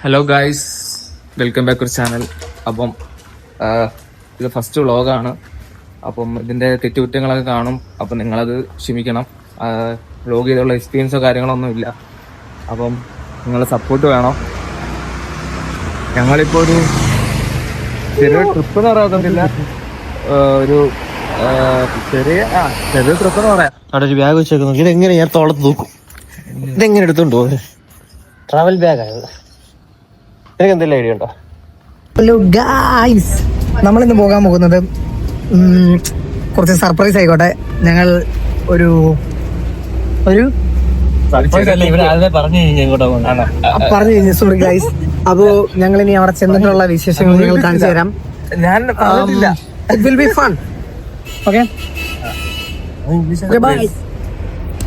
Hello guys, welcome back to channel. അപ്പം ഇത് first വ്ളോഗാണ്. അപ്പം ഇതിൻ്റെ തെറ്റുകുറ്റങ്ങളൊക്കെ കാണും. അപ്പം നിങ്ങളത് ക്ഷമിക്കണം. വ്ളോഗ് ചെയ്തുള്ള എക്സ്പീരിയൻസോ കാര്യങ്ങളോ ഒന്നും ഇല്ല. അപ്പം നിങ്ങളുടെ സപ്പോർട്ട് വേണം. ഞങ്ങളിപ്പോൾ ഒരു ചെറിയ ട്രിപ്പ് എന്ന് പറയാത്തില്ല, ഒരു ചെറിയ ട്രിപ്പ് എന്ന് പറയാം. അവിടെ ഒരു ബാഗ് വെച്ചേക്കുന്നു. ഇതെങ്ങനെ ഞാൻ തോളത്ത് തൂക്കും? ഇതെങ്ങനെ എടുത്തോണ്ട് പോകും? ട്രാവൽ ബാഗാണ്. എനിക്ക് എന്തെങ്കിലും ഐഡിയ ഉണ്ടോ? ഹലോ ഗായ്സ്, നമ്മളിന്ന് പോകാൻ പോകുന്നത് കുറച്ച് സർപ്രൈസ് ആയിക്കോട്ടെ. ഞങ്ങൾ ഒരു പറഞ്ഞു കഴിഞ്ഞു. Sorry guys. അപ്പോ ഞങ്ങൾ ഇനി അവിടെ ചെന്നിട്ടുള്ള വിശേഷങ്ങൾ നിങ്ങൾ കാണിച്ചു തരാം. It will be fun. Okay, bye.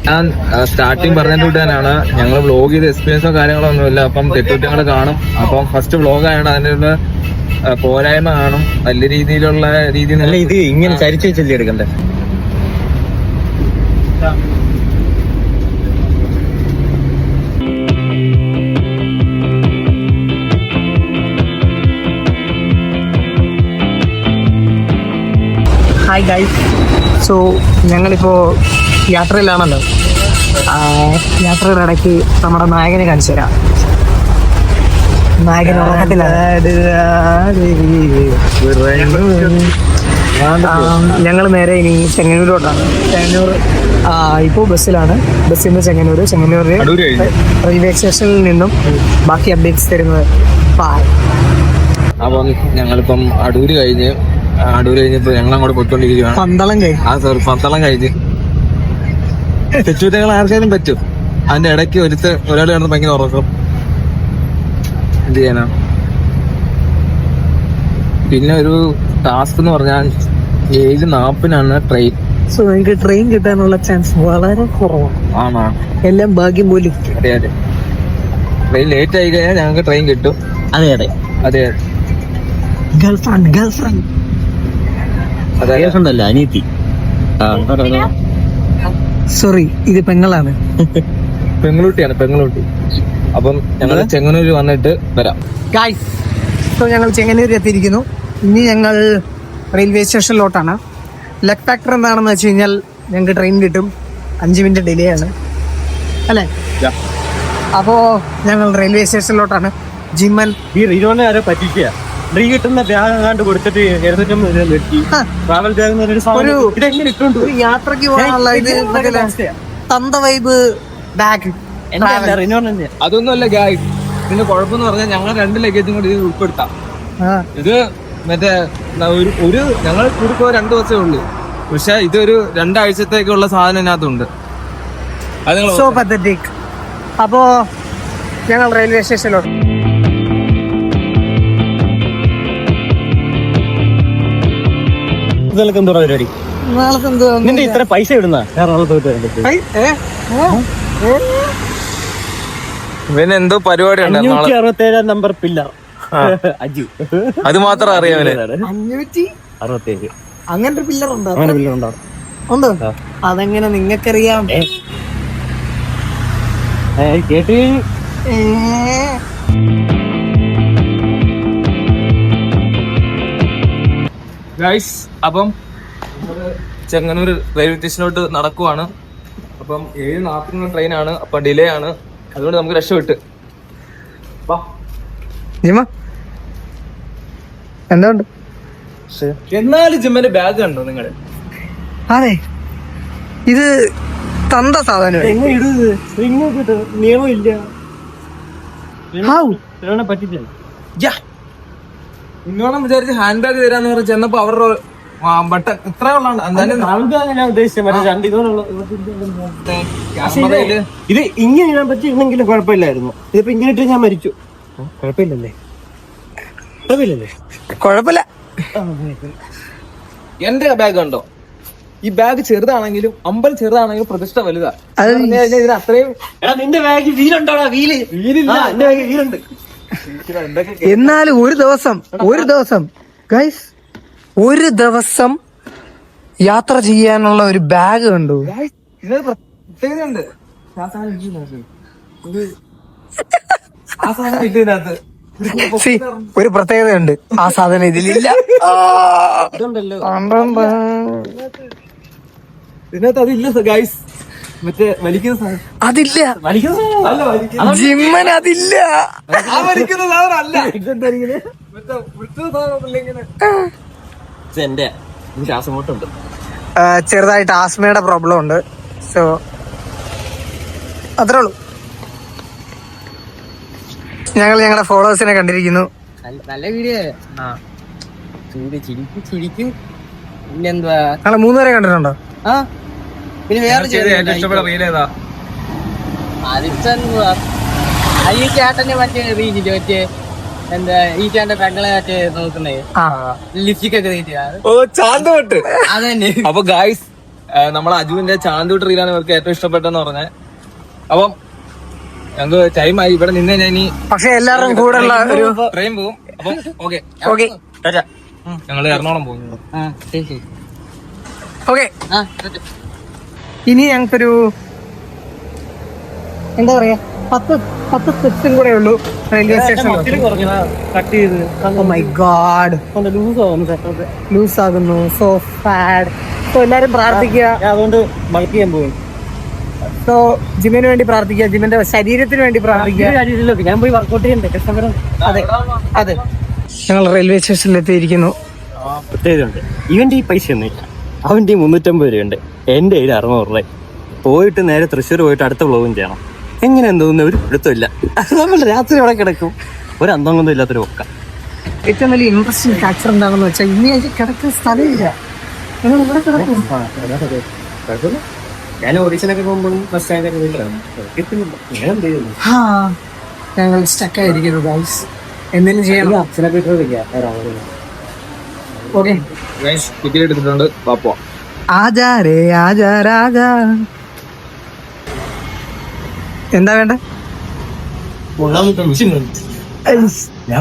ഞാൻ സ്റ്റാർട്ടിങ് പറഞ്ഞിട്ട് തന്നെയാണ്, ഞങ്ങൾ വ്ളോഗ് ചെയ്ത എക്സ്പീരിയൻസോ കാര്യങ്ങളോ ഒന്നുമില്ല. അപ്പം തെറ്റുകുറ്റങ്ങൾ കാണും. അപ്പം ഫസ്റ്റ് വ്ളോഗാണ്, അതിനുള്ള പോരായ്മ കാണും. വലിയ രീതിയിലുള്ള അല്ല, ഇത് ഇങ്ങനെ ചരിച്ചു വെച്ചല്ലേ എടുക്കണ്ടേ? Hi guys. സോ ഞങ്ങളിപ്പോ യാത്രയിലാണല്ലോ. യാത്രയുടെ ഇടയ്ക്ക് നമ്മുടെ നായകനെ കാണിച്ചു തരാം. നായകൻ ഞങ്ങൾ നേരെ ഇനി ചെങ്ങന്നൂരോട്ടാണ്. ചെങ്ങന്നൂർ ഇപ്പോൾ ബസ്സിലാണ്. ബസ്സിൽ നിന്ന് ചെങ്ങന്നൂർ റെയിൽവേ സ്റ്റേഷനിൽ നിന്നും ബാക്കി അപ്ഡേറ്റ്സ് തരുന്നത്. അപ്പം ഞങ്ങളിപ്പം അടൂര് കഴിഞ്ഞപ്പോ ഞങ്ങൾ അങ്ങോട്ട് പോയിക്കൊണ്ടിരിക്കുകയാണ്. പന്തളം കഴിഞ്ഞ് തെറ്റുകുറ്റങ്ങൾ ആർക്കാരും പറ്റും. അതിന്റെ ഇടയ്ക്ക് ഒരാൾ കിടന്ന് ഭയങ്കര ഉറക്കം. എന്ത് ചെയ്യാനാ? പിന്നെ ഒരു ടാസ്ക് എന്ന് പറഞ്ഞാൽ 7:40 ട്രെയിൻ. സോ എനിക്ക് ട്രെയിൻ കിട്ടാനുള്ള ചാൻസ് വളരെ കുറവാണ്. ആണോ? എല്ലാം ഭാഗ്യം പോലും. അതെ. ട്രെയിൻ ലേറ്റ് ആയി കഴിഞ്ഞാൽ ഞങ്ങൾക്ക് ട്രെയിൻ കിട്ടും. അതെ. ഗേൾഫ്രണ്ട് അല്ല, അനിയത്തി. സോറി, ഇത് പെങ്ങളാണ്. പെങ്ങളൂട്ടി. അപ്പം ഞങ്ങൾ ചെങ്ങന്നൂര് വന്നിട്ട് വരാം. ഗായ്സ്, ഇപ്പോൾ ഞങ്ങൾ ചെങ്ങന്നൂർ എത്തിയിരിക്കുന്നു. ഇനി ഞങ്ങൾ റെയിൽവേ സ്റ്റേഷനിലോട്ടാണ്. ലക്ക് ഫാക്ടർ എന്താണെന്ന് വെച്ച് കഴിഞ്ഞാൽ ഞങ്ങൾക്ക് ട്രെയിൻ കിട്ടും. 5 മിനിറ്റ് ഡിലേ ആണ് അല്ലേ? അപ്പോൾ ഞങ്ങൾ റെയിൽവേ സ്റ്റേഷനിലോട്ടാണ്. ജിമ്മൻ ആരോ പറ്റിക്കുക. ഫ്രീ കിട്ടുന്ന ബാഗ് അങ്ങാണ്ട് കൊടുത്തിട്ട് 250 ട്രാവൽ ബാഗ് ഒരു യാത്രക്ക് പോകാനുള്ള ഇത് തന്ത വൈബ് ബാഗ്. അതൊന്നുമല്ല ഗായ്സ്, ഇതിന്റെ കുഴപ്പമെന്ന് പറഞ്ഞാൽ ഞങ്ങൾ 2 ലഗേജും കൂടി ഇത് ഉൾപ്പെടുത്താം. ഇത് മറ്റേ ഞങ്ങൾ കൂടിപ്പോ 2 ദിവസമേ ഉള്ളൂ. പക്ഷെ ഇതൊരു 2 ആഴ്ചത്തേക്കുള്ള സാധനം ഇതിനകത്തുണ്ട്. So pathetic. അപ്പോ ഞങ്ങൾ റെയിൽവേ സ്റ്റേഷനിലോട്ട്. എന്തോ പരിപാടി? നിന്റെ ഇത്ര പൈസ ഇടുന്ന പിന്നെ എന്തോ പരിപാടി ഉണ്ട്. 567 നമ്പർ പില്ലർ അജു. അത് മാത്രം അറിയാമല്ലേ? 567 അങ്ങനൊരു പില്ലർ ഉണ്ടോ? അതെങ്ങനെ നിങ്ങൾക്കറിയാം? കേട്ട് ഗൈസ്, അപ്പം ചെങ്ങന്നൂർ റെയിൽവേ സ്റ്റേഷനിലോട്ട് നടക്കുവാണ്. അപ്പം 7:40 ട്രെയിനാണ്. അപ്പം ഡിലേ ആണ്. അതുകൊണ്ട് നമുക്ക് രക്ഷപ്പെട്ട് എന്തുകൊണ്ട്? എന്നാലും ജിമ്മന്റെ ബാഗ് കണ്ടോ നിങ്ങള്? അതെ, ഇത് തന്ത സാധനം. നിയമമില്ല. ഇന്നോളം വിചാരിച്ച് ഹാൻഡ് ബാഗ് തരാന്ന് പറഞ്ഞ് ചെന്നപ്പോ അവരുടെ ബട്ടൺ ഇത്ര ഇത് ഇങ്ങനെ ഇടാൻ പറ്റിയിരുന്നെങ്കിലും കുഴപ്പമില്ലായിരുന്നു. ഇതിപ്പോ ഇങ്ങനെ ഇട്ട് ഞാൻ മരിച്ചു. കുഴപ്പമില്ലല്ലേ? കുഴപ്പമില്ല. എന്റെ ബാഗ് കണ്ടോ? ഈ ബാഗ് ചെറുതാണെങ്കിലും അമ്പലം ചെറുതാണെങ്കിലും പ്രതിഷ്ഠ വലുതാ. അത്രയും. നിന്റെ ബാഗ് വീലുണ്ടോടാ? വീലുണ്ട്. എന്നാലും ഒരു ദിവസം ഗൈസ്, ഒരു ദിവസം യാത്ര ചെയ്യാനുള്ള ഒരു ബാഗ് കണ്ടു. ഇതിനൊരു പ്രത്യേകതയുണ്ട്. ആ സാധനം ഇതിനകത്ത് See, ഒരു പ്രത്യേകതയുണ്ട്, ആ സാധനം ഇതിലില്ല. ഇതിനകത്ത് അതില്ല ഗൈസ്. മറ്റേ വലിക്കുന്ന സാധനം അതില്ല, ജിമ്മൻ അതില്ല. എന്റെ ശ്വാസം മുട്ടുണ്ട്. ചെറുതായിട്ട് ആസ്മയുടെ പ്രോബ്ലം ഉണ്ട്. സോ അത്രേ ഉള്ളൂ. ഞങ്ങൾ ഞങ്ങളുടെ ഫോളോവേഴ്സിനെ കണ്ടിരിക്കുന്നു. നല്ല വീഡിയോ. ചിരിക്കും. പിന്നെന്തുവാ, ഞങ്ങളെ 3 പേരെ കണ്ടിട്ടുണ്ടോ? ആ പിന്നെ വേറെ ഇഷ്ടപ്പെട്ട റീൽ ഏതാ? ഈ ചേട്ടന് മറ്റേ റീച്ചില്ല, മറ്റേ എന്താ ഈ ചേട്ടന്റെ പെങ്ങളെ മറ്റേ നോക്കുന്നേ ലിപ്സ്റ്റിക് ഒക്കെ ഓ ചാന്തുവട്ട്. അതന്നെ. അപ്പൊ ഗായ്സ്, നമ്മളെ അജുവിന്റെ ചാന്തുവട്ട് റീലാണ് ഇവർക്ക് ഏറ്റവും ഇഷ്ടപ്പെട്ടെന്ന് പറഞ്ഞത്. അപ്പം ഞങ്ങൾക്ക് ടൈമായി ഇവിടെ നിന്ന് ഞാൻ ഇനി പക്ഷെ എല്ലാവരും കൂടെ ഉള്ള ഒരു ട്രെയിൻ പോകും. അപ്പം ഓക്കെ ഓക്കെ ഞങ്ങള് എറണാകുളം പോകുന്നു. ഓക്കെ. ഇനി ഞങ്ങൾക്കൊരു എന്താ പറയാ 10 സ്റ്റെപ്സും കൂടെ ഉള്ളൂ റെയിൽവേ സ്റ്റേഷനിൽ. മൈ ഗാഡ്, ലൂസ് ആകുന്നു. So sad. സോ എല്ലാരും പ്രാർത്ഥിക്കുക. അതുകൊണ്ട് ബൾക്ക് ചെയ്യാൻ പോകും. സോ ജിമ്മിന് വേണ്ടി പ്രാർത്ഥിക്കുക, ജിമ്മിന്റെ ശരീരത്തിന് വേണ്ടി പ്രാർത്ഥിക്കുക. ഞാൻ പോയി വർക്കൗട്ട് ചെയ്യണ്ടേ, കഷ്ടപ്പെടാൻ. അതെ അതെ. ഞങ്ങൾ റെയിൽവേ സ്റ്റേഷനിൽ എത്തിയിരിക്കുന്നു. പ്രത്യേകതയുണ്ട്, ഇവന്റെ ഈ പൈസ ഒന്നുമില്ല, അവന്റെ 350 രൂപയുണ്ട്, എന്റെ 600 രൂപ. പോയിട്ട് നേരെ തൃശ്ശൂർ പോയിട്ട് അടുത്ത വ്ളോഗും ചെയ്യണം. എങ്ങനെ തോന്നുന്ന ഒരു പിടുത്തമില്ല. നമ്മൾ രാത്രി അവിടെ കിടക്കും, ഒരു അന്തം കൊണ്ടും ഇല്ലാത്തൊരു ഒക്ക. ഏറ്റവും വലിയ ഇൻട്രസ്റ്റിംഗ് ഫാക്ടർ എന്താണെന്ന് വെച്ചാൽ ഇനി കിടക്കുന്ന സ്ഥലമില്ല. ഞങ്ങൾ ഇവിടെ കിടക്കും. ഞാൻ ഓഡീഷനൊക്കെ പോകുമ്പോഴും ഫസ്റ്റ് ഞങ്ങൾ സ്റ്റക്കായിരിക്കുന്നു ഗൈസ്. എന്തെങ്കിലും ചെയ്യണം. അച്ഛനൊക്കെ ഓക്കെ, ടിക്കറ്റ് എടുത്തിട്ടുണ്ട്. പാപ്പോ ആജാ രേ ആജാ രാജാ. എന്താ വേണ്ട? ഞാൻ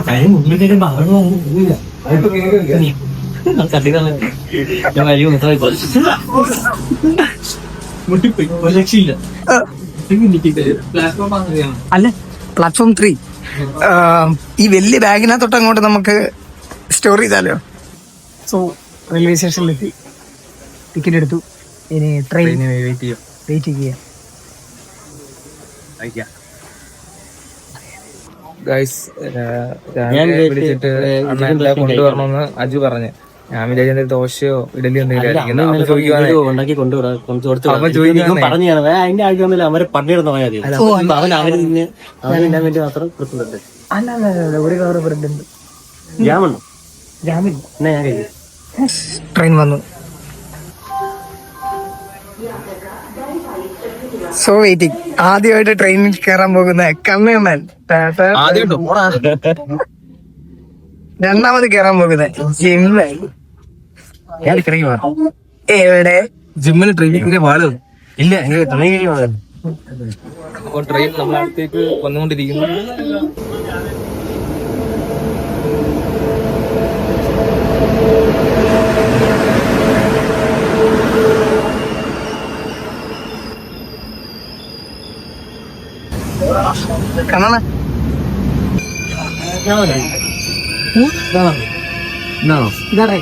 അല്ല, പ്ലാറ്റ്ഫോം 3 ഈ വലിയ ബാഗിനകത്തൊട്ട് അങ്ങോട്ട് നമുക്ക് സ്റ്റോർ ചെയ്താലോ? സോ റെയിൽവേ സ്റ്റേഷനിലെത്തി, ടിക്കറ്റ് എടുത്തു. ഇനി ട്രെയിൻ വെയിറ്റ് ചെയ്യാം. ഗൈസ്, രാവിലെ വിളിച്ചിട്ട് അണ്ണ കൊണ്ടുവരണമെന്ന് അജു പറഞ്ഞു. ഞാൻ വിചാരിച്ച ദോശയോ ഇഡലിയോ എന്തെങ്കിലും ഉണ്ടാക്കി കൊടുത്തു പറഞ്ഞു. അതിന്റെ ആവശ്യമൊന്നുമില്ല, അവരെ പണിയിടുന്ന പോയാൽ മതി. അവൻ അവന് തിന്ന് അവൻ തിന്നാൻ വേണ്ടി മാത്രം കൊടുക്കുന്നുണ്ട്. അല്ല, ഒരു കവർ ബ്രെഡ് ഉണ്ട്. ജാമുണ്ടോ? ജാമില്ല. എന്നാ ഞാൻ കഴിക്കും. ട്രെയിൻ വന്നു. So waiting. ആദ്യമായിട്ട് ട്രെയിനിൽ കയറാൻ പോകുന്ന കണ്ണൻ. രണ്ടാമത് കയറാൻ പോകുന്നത് ജിമ്മൻ. എവിടെ? ജിമ്മിന് ട്രെയിനിങ്ങിന്റെ പാടും ഇല്ല. അപ്പോൾ ട്രെയിൻ നമ്മളെ അടുത്തേക്ക് വന്നുകൊണ്ടിരിക്കുന്നു. കണ്ണന ഇതാറേ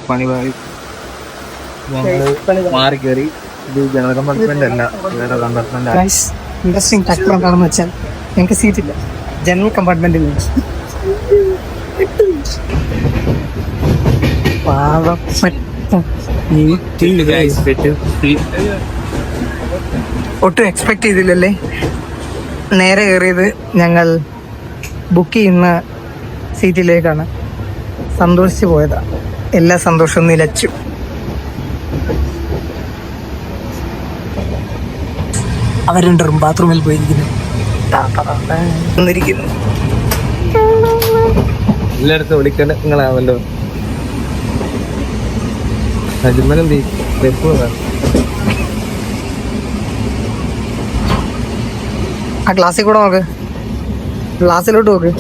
പണിവായി മാറി കയറി. ഇത് ജനറൽ കമ്പാർട്ട്മെന്റ് അല്ല, വേറെ കമ്പാർട്ട്മെന്റ്. ഇൻട്രസ്റ്റിംഗ് ഫാക്ടർ എന്താണെന്ന് വെച്ചാൽ ഞങ്ങൾക്ക് സീറ്റില്ല, ജനറൽ കമ്പാർട്ട്മെന്റിൽ. ഒട്ടും എക്സ്പെക്ട് ചെയ്തില്ലല്ലേ. നേരെ കയറിയത് ഞങ്ങൾ ബുക്ക് ചെയ്യുന്ന സീറ്റിലേക്കാണ്. സന്തോഷിച്ചു പോയതാ, എല്ലാ സന്തോഷവും നിലച്ചു. അവർ രണ്ടും ബാത്റൂമിൽ പോയിരിക്കുന്നു. എല്ലായിടത്തും വിളിക്കേണ്ട നിങ്ങളാവല്ലോ. ജിമ്മനെന്ത് ആ ക്ലാസ്സിൽ കൂടെ നോക്ക്. ഗ്ലാസ്സിലോട്ട് നോക്ക്.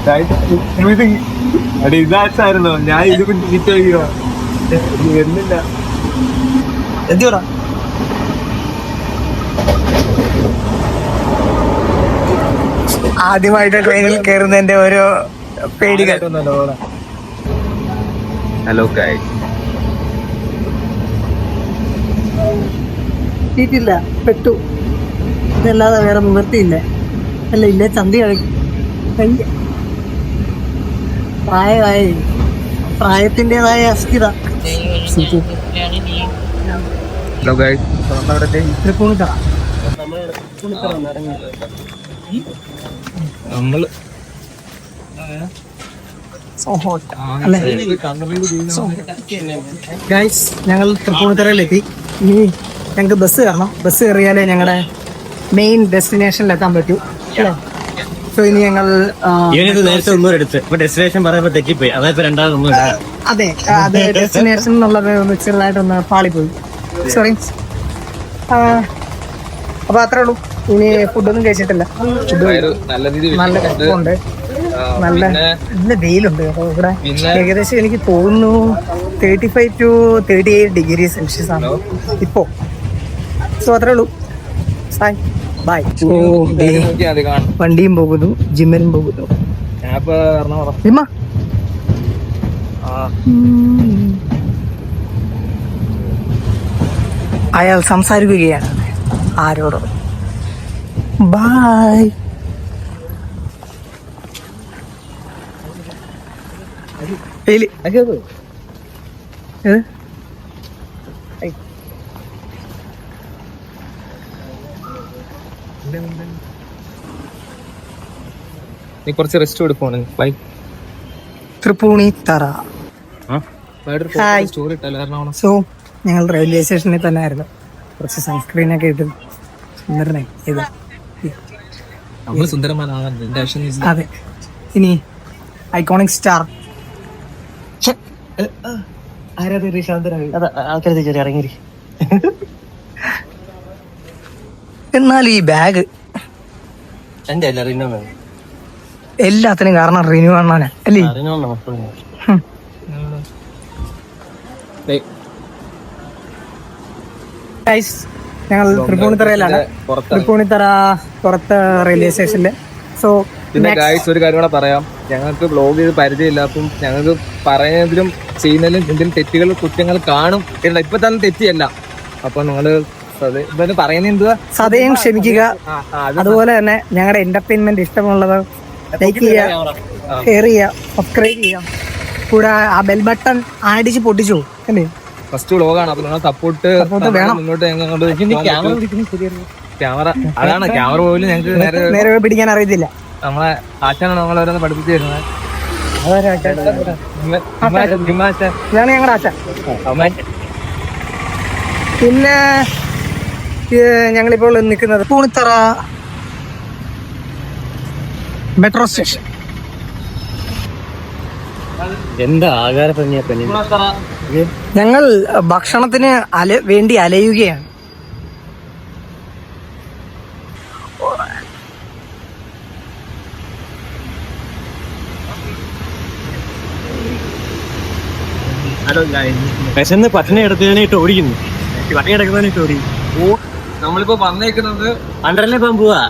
ഇതായിരുന്നു ഞാൻ ഇത് എന്നില്ല. എന്തിയോടാ ആദ്യമായിട്ട് ട്രെയിനിൽ കയറുന്നതിന്റെ ഓരോ പേടികൾ. ഹലോ ഗൈസ്, സീറ്റില്ല, പെട്ടു. ഇതല്ലാതെ വേറെ നിവൃത്തിയില്ല. അല്ല ഇല്ല, ചന്തി കളിക്കും. പ്രായമായി, പ്രായത്തിൻ്റെതായ അസ്ഥിത. ഹലോ ഗൈസ്, തൃപ്പൂണിത്തറ നമ്മള് ഗൈസ്, ഞങ്ങൾ തൃപ്പൂണിത്തറയിലെത്തി. ഇനി ഞങ്ങൾക്ക് ബസ് കയറണം. ബസ് കയറിയാലേ ഞങ്ങളുടെ മെയിൻ ഡെസ്റ്റിനേഷനിലെത്താൻ പറ്റൂ. സോ ഇനി ഞങ്ങൾ ഇവനിത് നേരത്തെ ഒന്നും എടുത്ത് ഇപ്പൊ ഡെസ്റ്റിനേഷൻ പറയുമ്പോ തെറ്റിപ്പോയി. അതായത് രണ്ടാമതൊന്നും അതെ, അത് ഡെസ്റ്റിനേഷൻ എന്നുള്ളത് ഒന്ന് ചെറുതായിട്ടൊന്ന് പാളിപ്പോയി. സോറി. അപ്പൊ അത്രേ ഉള്ളൂ. ഇനി ഫുഡൊന്നും കഴിച്ചിട്ടില്ല. നല്ല രീതിയിൽ നല്ല ഉണ്ട്, നല്ല വെയിലുണ്ട്. അപ്പൊ ഇവിടെ ഏകദേശം എനിക്ക് തോന്നുന്നു 35 to 38 ഡിഗ്രി സെൽഷ്യസ് ആണ് ഇപ്പോ. സോ അത്രേ ഉള്ളൂ. ബൈ. വണ്ടിയും പോകുന്നു, ജിമ്മിനും പോകുന്നു. ജിമ്മ അയാൾ സംസാരിക്കുകയാണ് ആരോടോ. ബൈ. നീ കുറച്ച് റെസ്റ്റ് എടുക്കുവാണ്. ബൈ. തൃപ്പൂണിത്തറ. സ്റ്റോറി ഇട്ടല്ലോ എറണാകുളം. സോ ഞങ്ങൾ റെയിൽവേ സ്റ്റേഷനിൽ തന്നെ ആയിരുന്നു. കുറച്ച് സൺസ്ക്രീനൊക്കെ ഇട്ട് സുന്ദരനെ ഇത്. നമ്മള് സുന്ദരന്മാരാകാൻ. അതെ. ഇനി ഐക്കോണിക് സ്റ്റാർ ആൾക്കാരെ ചെറിയ ഇറങ്ങി. എന്നാൽ ഈ ബാഗ് എന്റെ അല്ല റിനോ എല്ലാത്തിനും കാരണം റിന്യൂ കാണാനാ അല്ലേ? ഞങ്ങൾ തൃപ്പൂണിത്തറയിലാണ്. തൃപ്പൂണിത്തറ പുറത്ത് റെയിൽവേ സ്റ്റേഷനില്. സോ പിന്നെ ഗൈസ്, ഒരു കാര്യം കൂടെ പറയാം. ഞങ്ങൾക്ക് വ്ലോഗ് ചെയ്ത് പരിചയമില്ല. അപ്പം ഞങ്ങൾക്ക് പറയുന്നതിലും ചെയ്യുന്നതിലും എന്തെങ്കിലും തെറ്റുകൾ കുറ്റങ്ങൾ കാണും. ഇപ്പൊ തന്നെ തെറ്റിയല്ല. അപ്പൊ നിങ്ങള് പറയുന്നത് എന്തുവാ, സദയം ക്ഷമിക്കുക. അതുപോലെ തന്നെ ഞങ്ങളുടെ എന്റർടൈൻമെന്റ് ഇഷ്ടമുള്ളത് ലൈക്ക് ചെയ്യുക, ഷെയർ ചെയ്യുക, സബ്സ്ക്രൈബ് ചെയ്യുക. കൂടെ ആ ബെൽ ബട്ടൺ അടിച്ച് പൊട്ടിച്ചു അല്ലേ? ഫസ്റ്റ് വ്ലോഗാണ്. അപ്പൊ നിങ്ങളെ സപ്പോർട്ട് വേണം. മുന്നോട്ട് ക്യാമറ അതാണ്, ക്യാമറ പോലും ഞങ്ങൾക്ക് നേരെ പിടിക്കാൻ അറിയത്തില്ല. നമ്മളെ ആശാനാണ് നമ്മളോരോന്ന് പഠിപ്പിച്ചു തരുന്നത്. ഇതാണ് ഞങ്ങളുടെ ആശ. പിന്നെ ഞങ്ങളിപ്പോൾ നിൽക്കുന്നത് പൂണിത്തറ മെട്രോ സ്റ്റേഷൻ. എന്താ ആകാര ഞങ്ങൾ ഭക്ഷണത്തിന് വേണ്ടി അലയുകയാണ്. വിശന്ന് പട്ടിണി എടുക്കാനായിട്ട് ഓടിക്കുന്നു. പട്ടിണി എടുക്കുന്നതിനായിട്ട് ഓടിക്കുന്നു. നമ്മളിപ്പോ വന്നേക്കുന്നത് അണ്ടറിലെ പോകാൻ പോവാ.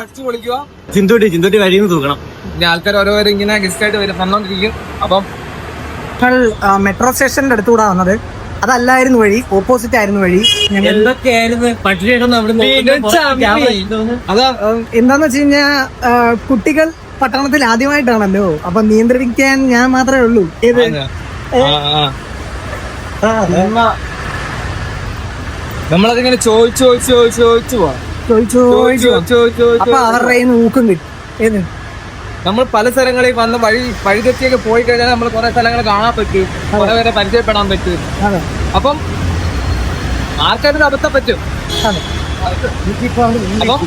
അടിച്ചു പൊളിക്കുക. ചിന്തൂട്ടി വഴിന്ന് തൂക്കണം. ഇനി ആൾക്കാർ ഓരോരോ ഇങ്ങനെ ഗസ്റ്റ് ആയിട്ട് വന്നോണ്ടിരിക്കും. അപ്പം മെട്രോ സ്റ്റേഷന്റെ അടുത്തുകൂടെ വന്നത്. അതല്ലായിരുന്നു വഴി, ഓപ്പോസിറ്റ് ആയിരുന്നു വഴി. എന്തൊക്കെയായിരുന്നു പട്ടിണി അതാ എന്താന്ന് വെച്ച് കഴിഞ്ഞാ കുട്ടികൾ പട്ടണത്തിൽ ആദ്യമായിട്ടാണല്ലോ. അപ്പൊ നിയന്ത്രിക്കാൻ ഞാൻ മാത്രമേ ഉള്ളൂ. ഏത് നമ്മളതിങ്ങനെ ചോദിച്ചു അപ്പൊ അവരുടെ ഊക്കം കിട്ടും. ഏത് നമ്മൾ പല സ്ഥലങ്ങളിൽ വന്ന് വഴിതെറ്റിയൊക്കെ പോയി കഴിഞ്ഞാൽ നമ്മൾ കുറെ സ്ഥലങ്ങൾ കാണാൻ പറ്റും, കുറെ പേരെ പരിചയപ്പെടാൻ പറ്റും. അപ്പം ആർക്കാരും അബദ്ധം പറ്റും. അപ്പം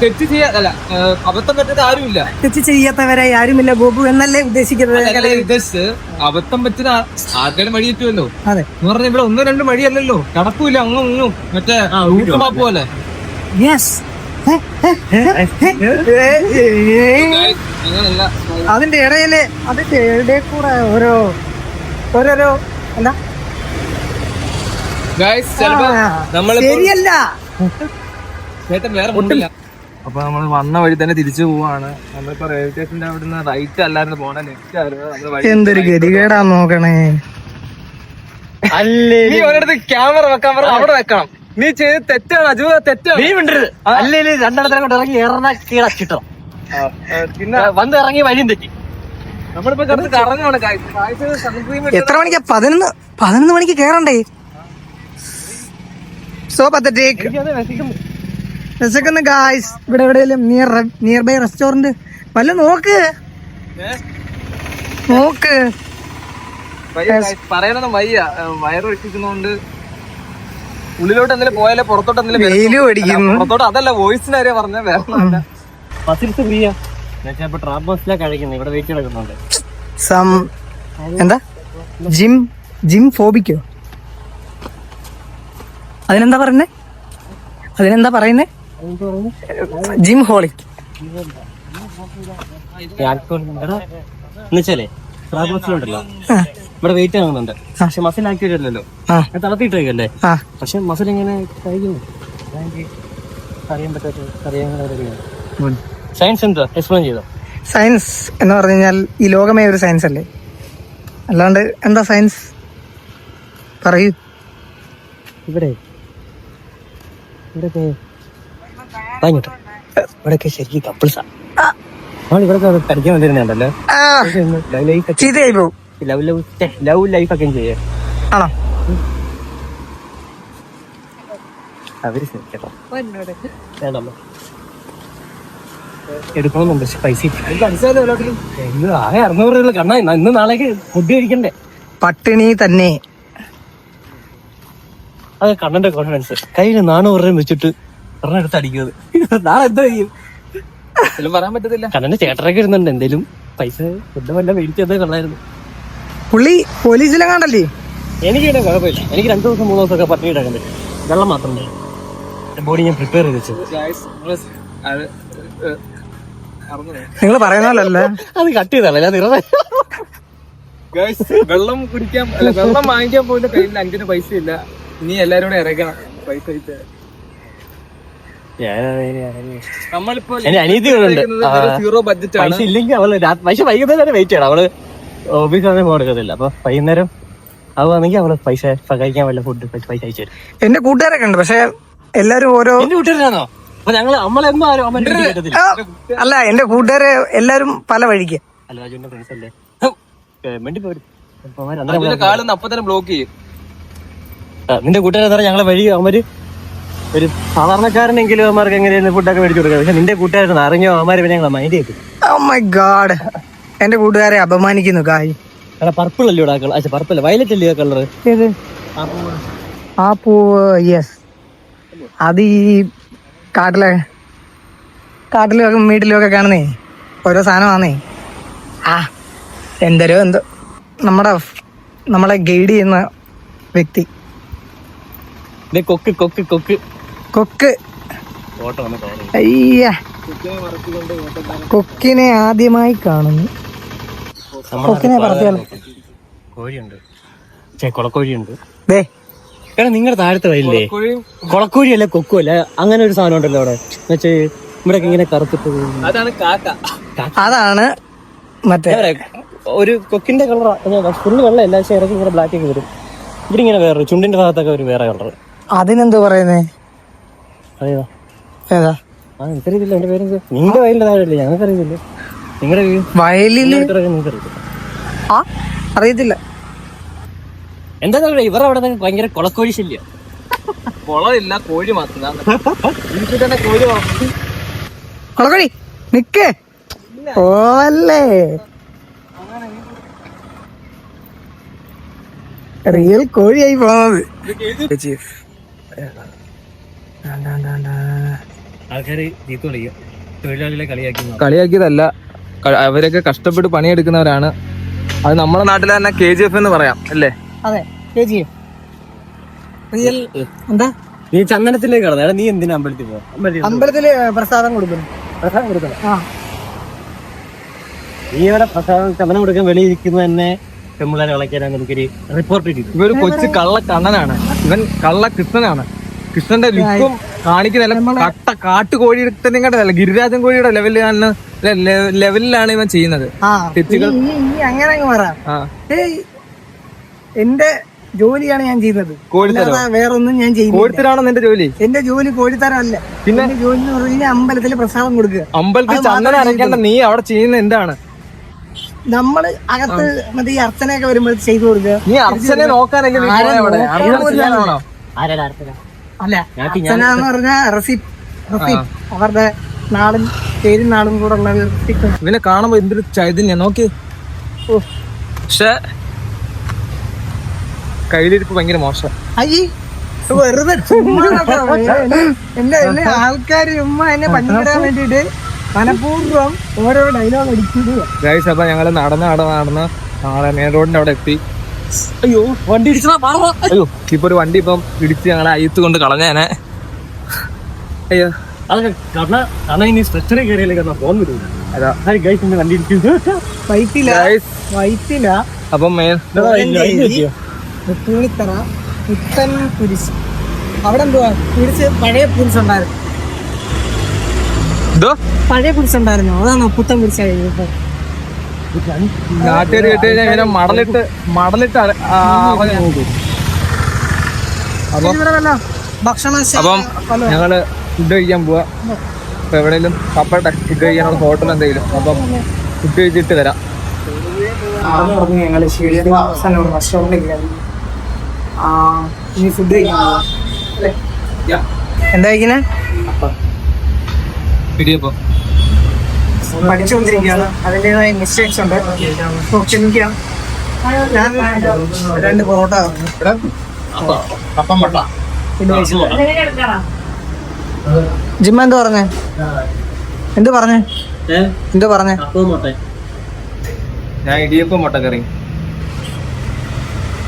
തെറ്റ് ചെയ്യാല്ല, അബദ്ധം പറ്റുന്ന ആരുമില്ല. തെറ്റ് ചെയ്യാത്തവരായി ആരുമില്ല ഗോപു എന്നല്ലേ ഉദ്ദേശിക്കുന്നത്? അതല്ല ഉദ്ദേശിച്ച്, അബദ്ധം പറ്റുന്ന ആൾക്കാരും വഴി തെറ്റുമല്ലോ അതെ എന്ന് പറഞ്ഞാൽ ഇവിടെ 1-2 വഴിയല്ലല്ലോ, കടക്കൂല അങ്ങും ഇങ്ങും മറ്റേ മാപ്പ് പോലെ. യെസ് അങ്ങനല്ല. അതിന്റെ ഇടയില് കൂടെ ഓരോരോ എന്താ ഗൈസ് ചിലപ്പോ നമ്മളിപ്പോ ശരിയല്ല. ചേട്ടൻ വേറെ മുണ്ടില്ല. അപ്പൊ നമ്മൾ വന്ന വഴി തന്നെ തിരിച്ചു പോവാണ്. നമ്മളിപ്പോ റെയിൽവേ സ്റ്റേഷന്റെ അവിടുന്ന് റൈറ്റ് അല്ലായിരുന്നു പോണ, ലെഫ്റ്റ് ആയിരുന്നു. എന്തൊരു ഗതികേടാ നോക്കണേ. അല്ലേ നീ ഒരിടത്ത് ക്യാമറ വെക്കാൻ പറഞ്ഞ അവിടെ വെക്കണം. നീ ചെയ്ത് തെറ്റാണ് അജു, തെറ്റാണ്. നീ മിണ്ടരുത്. അല്ലേ രണ്ടെണ്ണത്തിനെ കൊണ്ട് ഇറങ്ങി ഏറണ കീഴച്ചിട്ടോ പിന്നെ വന്ന് ഇറങ്ങി വഴിയും തെറ്റി. നമ്മളിപ്പോ കിടന്ന് കറങ്ങാണ്. സൺക്രീം എത്ര മണിക്കാ? 11 മണിക്ക് കേറണ്ടേ? സോ പത്തറ്റേക്ക് വിശക്കുന്നു ഗായ്സ്. ഇവിടെ എവിടെയെങ്കിലും നിയർ ബൈ റെസ്റ്റോറന്റ് വല്ല നോക്ക്. പറയാനൊന്നും വയ്യ, വയറ് വെച്ചിരിക്കുന്നോണ്ട്. ഉള്ളിലോട്ട് എന്തെങ്കിലും പോയാലേ പുറത്തോട്ട് എന്തെങ്കിലും വെയിലും അടിക്കുന്നു. പുറത്തോട്ട്. അതല്ല വോയിസിന്റെ കാര്യം പറഞ്ഞ വേറെ ട്രാപ്പ് ബസ്സിലാണ് കഴിക്കുന്നത്. ഇവിടെ വെയിറ്റ് കിടക്കുന്നുണ്ട്. എന്താ ജിം ഫോബിക്കോ? അതിനെന്താ പറയുന്നേ? Gymaholic. എന്നുവെച്ചാലേ ട്രാപ്പ് ബസ്സിലുണ്ടല്ലോ, ഇവിടെ വെയിറ്റ് ആകുന്നുണ്ട്. പക്ഷെ മസിൽ ആക്കിയിട്ടല്ലോ, തളർത്തിയിട്ടേക്കല്ലേ. പക്ഷെ മസിൽ എങ്ങനെ കഴിക്കുന്നു അറിയാൻ പറ്റാത്ത സയൻസ് എന്താ എക്സ്പ്ലെയിൻ ചെയ്തോ? സയൻസ് എന്ന് പറഞ്ഞു കഴിഞ്ഞാൽ ഈ ലോകമേ ഒരു സയൻസ് അല്ലേ, അല്ലാണ്ട് എന്താ സയൻസ്? പറയൂ. ഇവിടെയൊക്കെ ശരിക്കും കപ്പിൾസാ. ഇവിടെ പഠിക്കാൻ വന്നിരുന്നുണ്ടല്ലോ. ചീത്തയായി പോവും. ലവ് ലൈഫ് ഒക്കെ ചെയ്യേ ആണോ? അവര് കേട്ടോ വേണ്ടല്ലോ എടുക്കണമെന്നുണ്ട്. പക്ഷെ പൈസ ആകെ 600 രൂപ കണ്ണാ. ഇന്ന് നാളേക്ക് ഫുഡ് കഴിക്കണ്ടേ? പട്ടിണി തന്നെ. അത് കണ്ണന്റെ കോൺഫിഡൻസ്. കയ്യിൽ 400 രൂപ വെച്ചിട്ട് ഒരെണ്ണം എടുത്ത് അടിക്കുന്നത്. നാളെ എന്താ ചെയ്യും പറയാൻ പറ്റത്തില്ല. കണ്ണന്റെ ചേട്ടനൊക്കെ ഇരുന്നുണ്ട്. എന്തേലും പൈസ ഫുഡ് വല്ല മേടിച്ചത് കൊള്ളായിരുന്നു. പുള്ളി പോലീസിലെങ്ങാണ്ടല്ലേ? എനിക്ക് ഇവിടെ കുഴപ്പമില്ല. എനിക്ക് 2 ദിവസം 3 ദിവസമൊക്കെ പട്ടിണി ഇടാൻ പറ്റും. വെള്ളം മാത്രം മതി. ബോഡി ഞാൻ പ്രിപ്പയർ ചെയ്ത് വെച്ചത്. നിങ്ങൾ പറയുന്ന പോലല്ല. അത് കട്ട് ചെയ്തല്ലേ അത് ഇറ. വെള്ളം കുടിക്കാൻ വെള്ളം വാങ്ങിക്കാൻ പോലും കയ്യിൽ 5 പൈസ ഇല്ല. നീ എല്ലാരും കൂടെ ഇറക്കണം പൈസ. നമ്മളിപ്പോ അനീതികളുണ്ട്. സീറോ ബഡ്ജറ്റ് ആണ്. പൈസ ഇല്ലെങ്കിൽ അവള് പൈസ വൈകുന്നേരം വെയിറ്റ് ചെയ്യണം. അവള് ഓഫീസിൽ കൊടുക്കത്തില്ല. അപ്പൊ വൈകുന്നേരം ആവുകയാണെങ്കിൽ അവള് പൈസ കഴിക്കാൻ വല്ല ഫുഡ് പൈസ അയച്ചു തരും. എന്റെ കൂട്ടുകാരൊക്കെ ഉണ്ട്, പക്ഷെ എല്ലാരും ഓരോ. എന്റെ കൂട്ടുകാരാണോ? അപ്പൊ ഞങ്ങള് നമ്മളെന്നും ആരും അല്ല, എന്റെ കൂട്ടുകാര് എല്ലാരും പല വഴിക്ക്. അല്ല രാജുവിന്റെ ഫ്രണ്ട്സ് അല്ലേ? അപ്പൊ തന്നെ ബ്ലോക്ക് ചെയ്യും. നിന്റെ കൂട്ടുകാരെ ഞങ്ങളെ വഴി അവന്മാര് ഒരു സാധാരണക്കാരനെങ്കിലും അവന്മാർക്ക് എങ്ങനെയാണ് ഫുഡൊക്കെ മേടിച്ചു കൊടുക്കുക. പക്ഷെ നിന്റെ കൂട്ടുകാരൻ അറിഞ്ഞോ അവന്മാര് പിന്നെ ഞങ്ങളെ മൈൻഡ് ചെയ്തു. ഓ മൈ ഗാഡ്, എന്റെ കൂട്ടുകാരെ അപമാനിക്കുന്നു കായ്. പർപ്പിൾ അല്ലേ ഇവിടെ? അച്ഛാ പർപ്പിൾ വയലറ്റ് അല്ലേ കളർ? ഏത് ആ പൂവ്? യെസ്, അത് ഈ കാട്ടിലും വീട്ടിലും ഒക്കെ കാണുന്നേ ഓരോ സാധനമാന്നേ. എന്തോ നമ്മളെ ഗൈഡ് ചെയ്യുന്ന വ്യക്തി. കൊക്ക് കൊക്ക് കൊക്ക് കൊക്ക്. അയ്യ, കൊക്കിനെ ആദ്യമായി കാണുന്നു. കൊക്കിനെ പറത്തിയാലോ? കോഴിയുണ്ട്, കൊളക്കോഴിയുണ്ട്. ദേ എടാ നിങ്ങളുടെ താഴത്തെ വരില്ലേ കൊളക്കോഴി അല്ല കൊക്കുമല്ല, അങ്ങനെ ഒരു സാധനം ഉണ്ടല്ലോ അവിടെ. എന്നുവെച്ചാ ഇവിടെ ഇങ്ങനെ കറുത്തിട്ട് അതാണ് കാക്ക. അതാണ് മറ്റേ ഒരു കൊക്കിന്റെ കളർ ഫുള്ള് വെള്ളം എല്ലാ ഇറക്കി ഇങ്ങനെ ബ്ലാക്ക് ഒക്കെ വരും. ഇവിടെ ഇങ്ങനെ വേറെ ചുണ്ടിന്റെ ഭാഗത്തൊക്കെ ഒരു വേറെ കളർ. അതിനെന്തോ പറയുന്നേ? അതേതാ? ഏതാ? എനിക്കറിയില്ല എന്റെ പേര്. നിങ്ങളുടെ വയലിന്റെ താഴെ ഞങ്ങൾക്ക് അറിയില്ല. നിങ്ങളുടെ വയലില് നിങ്ങൾക്ക് അറിയത്തില്ല. എന്താ ഇവർ അവിടെ ഭയങ്കര കൊളക്കോഴി ശല്യം. കുളമില്ല, കോഴി മാത്രം. തന്നെ കോഴി വളർത്തും. കൊളക്കോഴി നിക്ക് ഓല്ലേ. റിയൽ കോഴിയായി പോകുന്നത്. ആൾക്കാര് ചീത്ത കളിക്കും, തൊഴിലാളികളെ കളിയാക്കി. കളിയാക്കിയതല്ല, അവരൊക്കെ കഷ്ടപ്പെട്ട് പണിയെടുക്കുന്നവരാണ്. അത് നമ്മുടെ നാട്ടിൽ തന്നെ KGF എന്ന് പറയാം അല്ലേ? അതെ, KGF. റിയൽ എന്താ? നീ ചന്ദനത്തിലേക്ക് കടന്നു. നീ എന്തിനാ അമ്പലത്തിൽ പോവാ? അമ്പലത്തില് പ്രസാദം കൊടുക്കുന്നു. ആ, നീ ഇവിടെ പ്രസാദം ചന്ദനം കൊടുക്കാൻ വെളിയിരിക്കുന്നത് തന്നെ പെമ്പിള്ളേരെ കളയ്ക്കാനാണ് നമുക്കൊരു റിപ്പോർട്ട് കിട്ടിയത്. ഇവര് കൊച്ചു കള്ള കണ്ണനാണ്, ഇവൻ കള്ള കൃഷ്ണനാണ്. കൃഷ്ണന്റെ ലുക്കും കാണിക്കുന്ന കാട്ടുകോഴിയുടെ കണ്ടല്ല, ഗിരിരാജൻ കോഴിയുടെ ലെവലിലാണ് ഇവൻ ചെയ്യുന്നത്. തെറ്റുകൾ അങ്ങനെ അങ്ങ് പറ. എന്റെ ജോലിയാണ് ഞാൻ ചെയ്യുന്നത്, വേറൊന്നും ഞാൻ ചെയ്യുന്നത്. കോഴിത്തരാണോ നിന്റെ ജോലി? എന്റെ ജോലി കോഴിത്തരമല്ല. പിന്നെ ജോലി എന്ന് പറഞ്ഞാൽ അമ്പലത്തില് പ്രസാദം കൊടുക്കുക. അമ്പലത്തിൽ ചന്ദനം അരയ്ക്കേണ്ട നീ അവിടെ ചെയ്യുന്ന എന്താണ്? നമ്മള് അകത്ത് മറ്റേ ഈ അർച്ചനയൊക്കെ വരുമ്പോൾ ചെയ്തു കൊടുക്കുക. നീ അർച്ചനെ നോക്കാനൊക്കെ അല്ല, അർച്ചന എന്ന് പറഞ്ഞാൽ റെസിപ്റ്റ്, അവരുടെ നാടും പേരും നാടും കൂടെ ഉള്ള ഇവനെ കാണുമ്പോ എന്തൊരു ചൈതന്യം നോക്കി. പക്ഷെ കയ്യിലിരിപ്പ് ഭയങ്കര മോശം. അയ്യേ, വെറുതെ എന്നെ ആൾക്കാര് ഉമ്മ എന്നെ പഞ്ഞിടാൻ വേണ്ടിട്ട് മനഃപൂർവ്വം ഓരോ ഡയലോഗ് അടിക്കുക. ഗൈസ്, അപ്പൊ ഞങ്ങള് നടന്ന് നാളെ മെയിൻ റോഡിന്റെ അവിടെ എത്തി. അയ്യോ, വണ്ടി ഇടിച്ചാ. അയ്യോ, ഇപ്പൊ ഒരു വണ്ടി ഇപ്പം ഇടിച്ച് ഞങ്ങളെ അയ്യത്ത് കൊണ്ട് കളഞ്ഞേനെ. അയ്യോ, അതൊക്കെ കാരണം ഇനി സ്ട്രെച്ചറിൽ കയറിയല്ലേ കാരണം ഫോൺ വരും. അതാ ഗൈസ് വണ്ടി ഇടിക്കുന്നു. വൈറ്റില അപ്പം തൃപ്പൂണിത്തറ പുത്തൻ കുരിശ്. അവിടെ എന്തുവാ കുരിശ്? പഴയ കുരിശുണ്ടായിരുന്നു. പഴയ കുരിശുണ്ടായിരുന്നു, അതാണോ പുത്തൻ കുരിശായി? നാട്ടുകാർ കേട്ട് കഴിഞ്ഞാൽ ഇങ്ങനെ മടലിട്ട് അപ്പം ഞങ്ങള് ഫുഡ് കഴിക്കാൻ പോവാ. അപ്പൊ എവിടെയെങ്കിലും കപ്പട്ടെ ഫുഡ് കഴിക്കാനുള്ള ഹോട്ടൽ എന്തെങ്കിലും. അപ്പം ഫുഡ് കഴിച്ചിട്ട് വരാം. ഞങ്ങള് റെസ്റ്റോറൻറ്റിൽ ഇനി ഫുഡ് കഴിക്കാൻ പോവാ. എന്താ കഴിക്കുന്നേ? പഠിച്ചുകൊണ്ടിരിക്കുകയാണ്, അതിൻ്റെതായ മിസ്റ്റേക്സ് ഉണ്ട്, ക്ഷമിക്കാം. ഞാൻ 2 പൊറോട്ട ജിമ്മ എന്ത് പറഞ്ഞേ? ഞാൻ ഇടിയപ്പം മുട്ടക്കറി.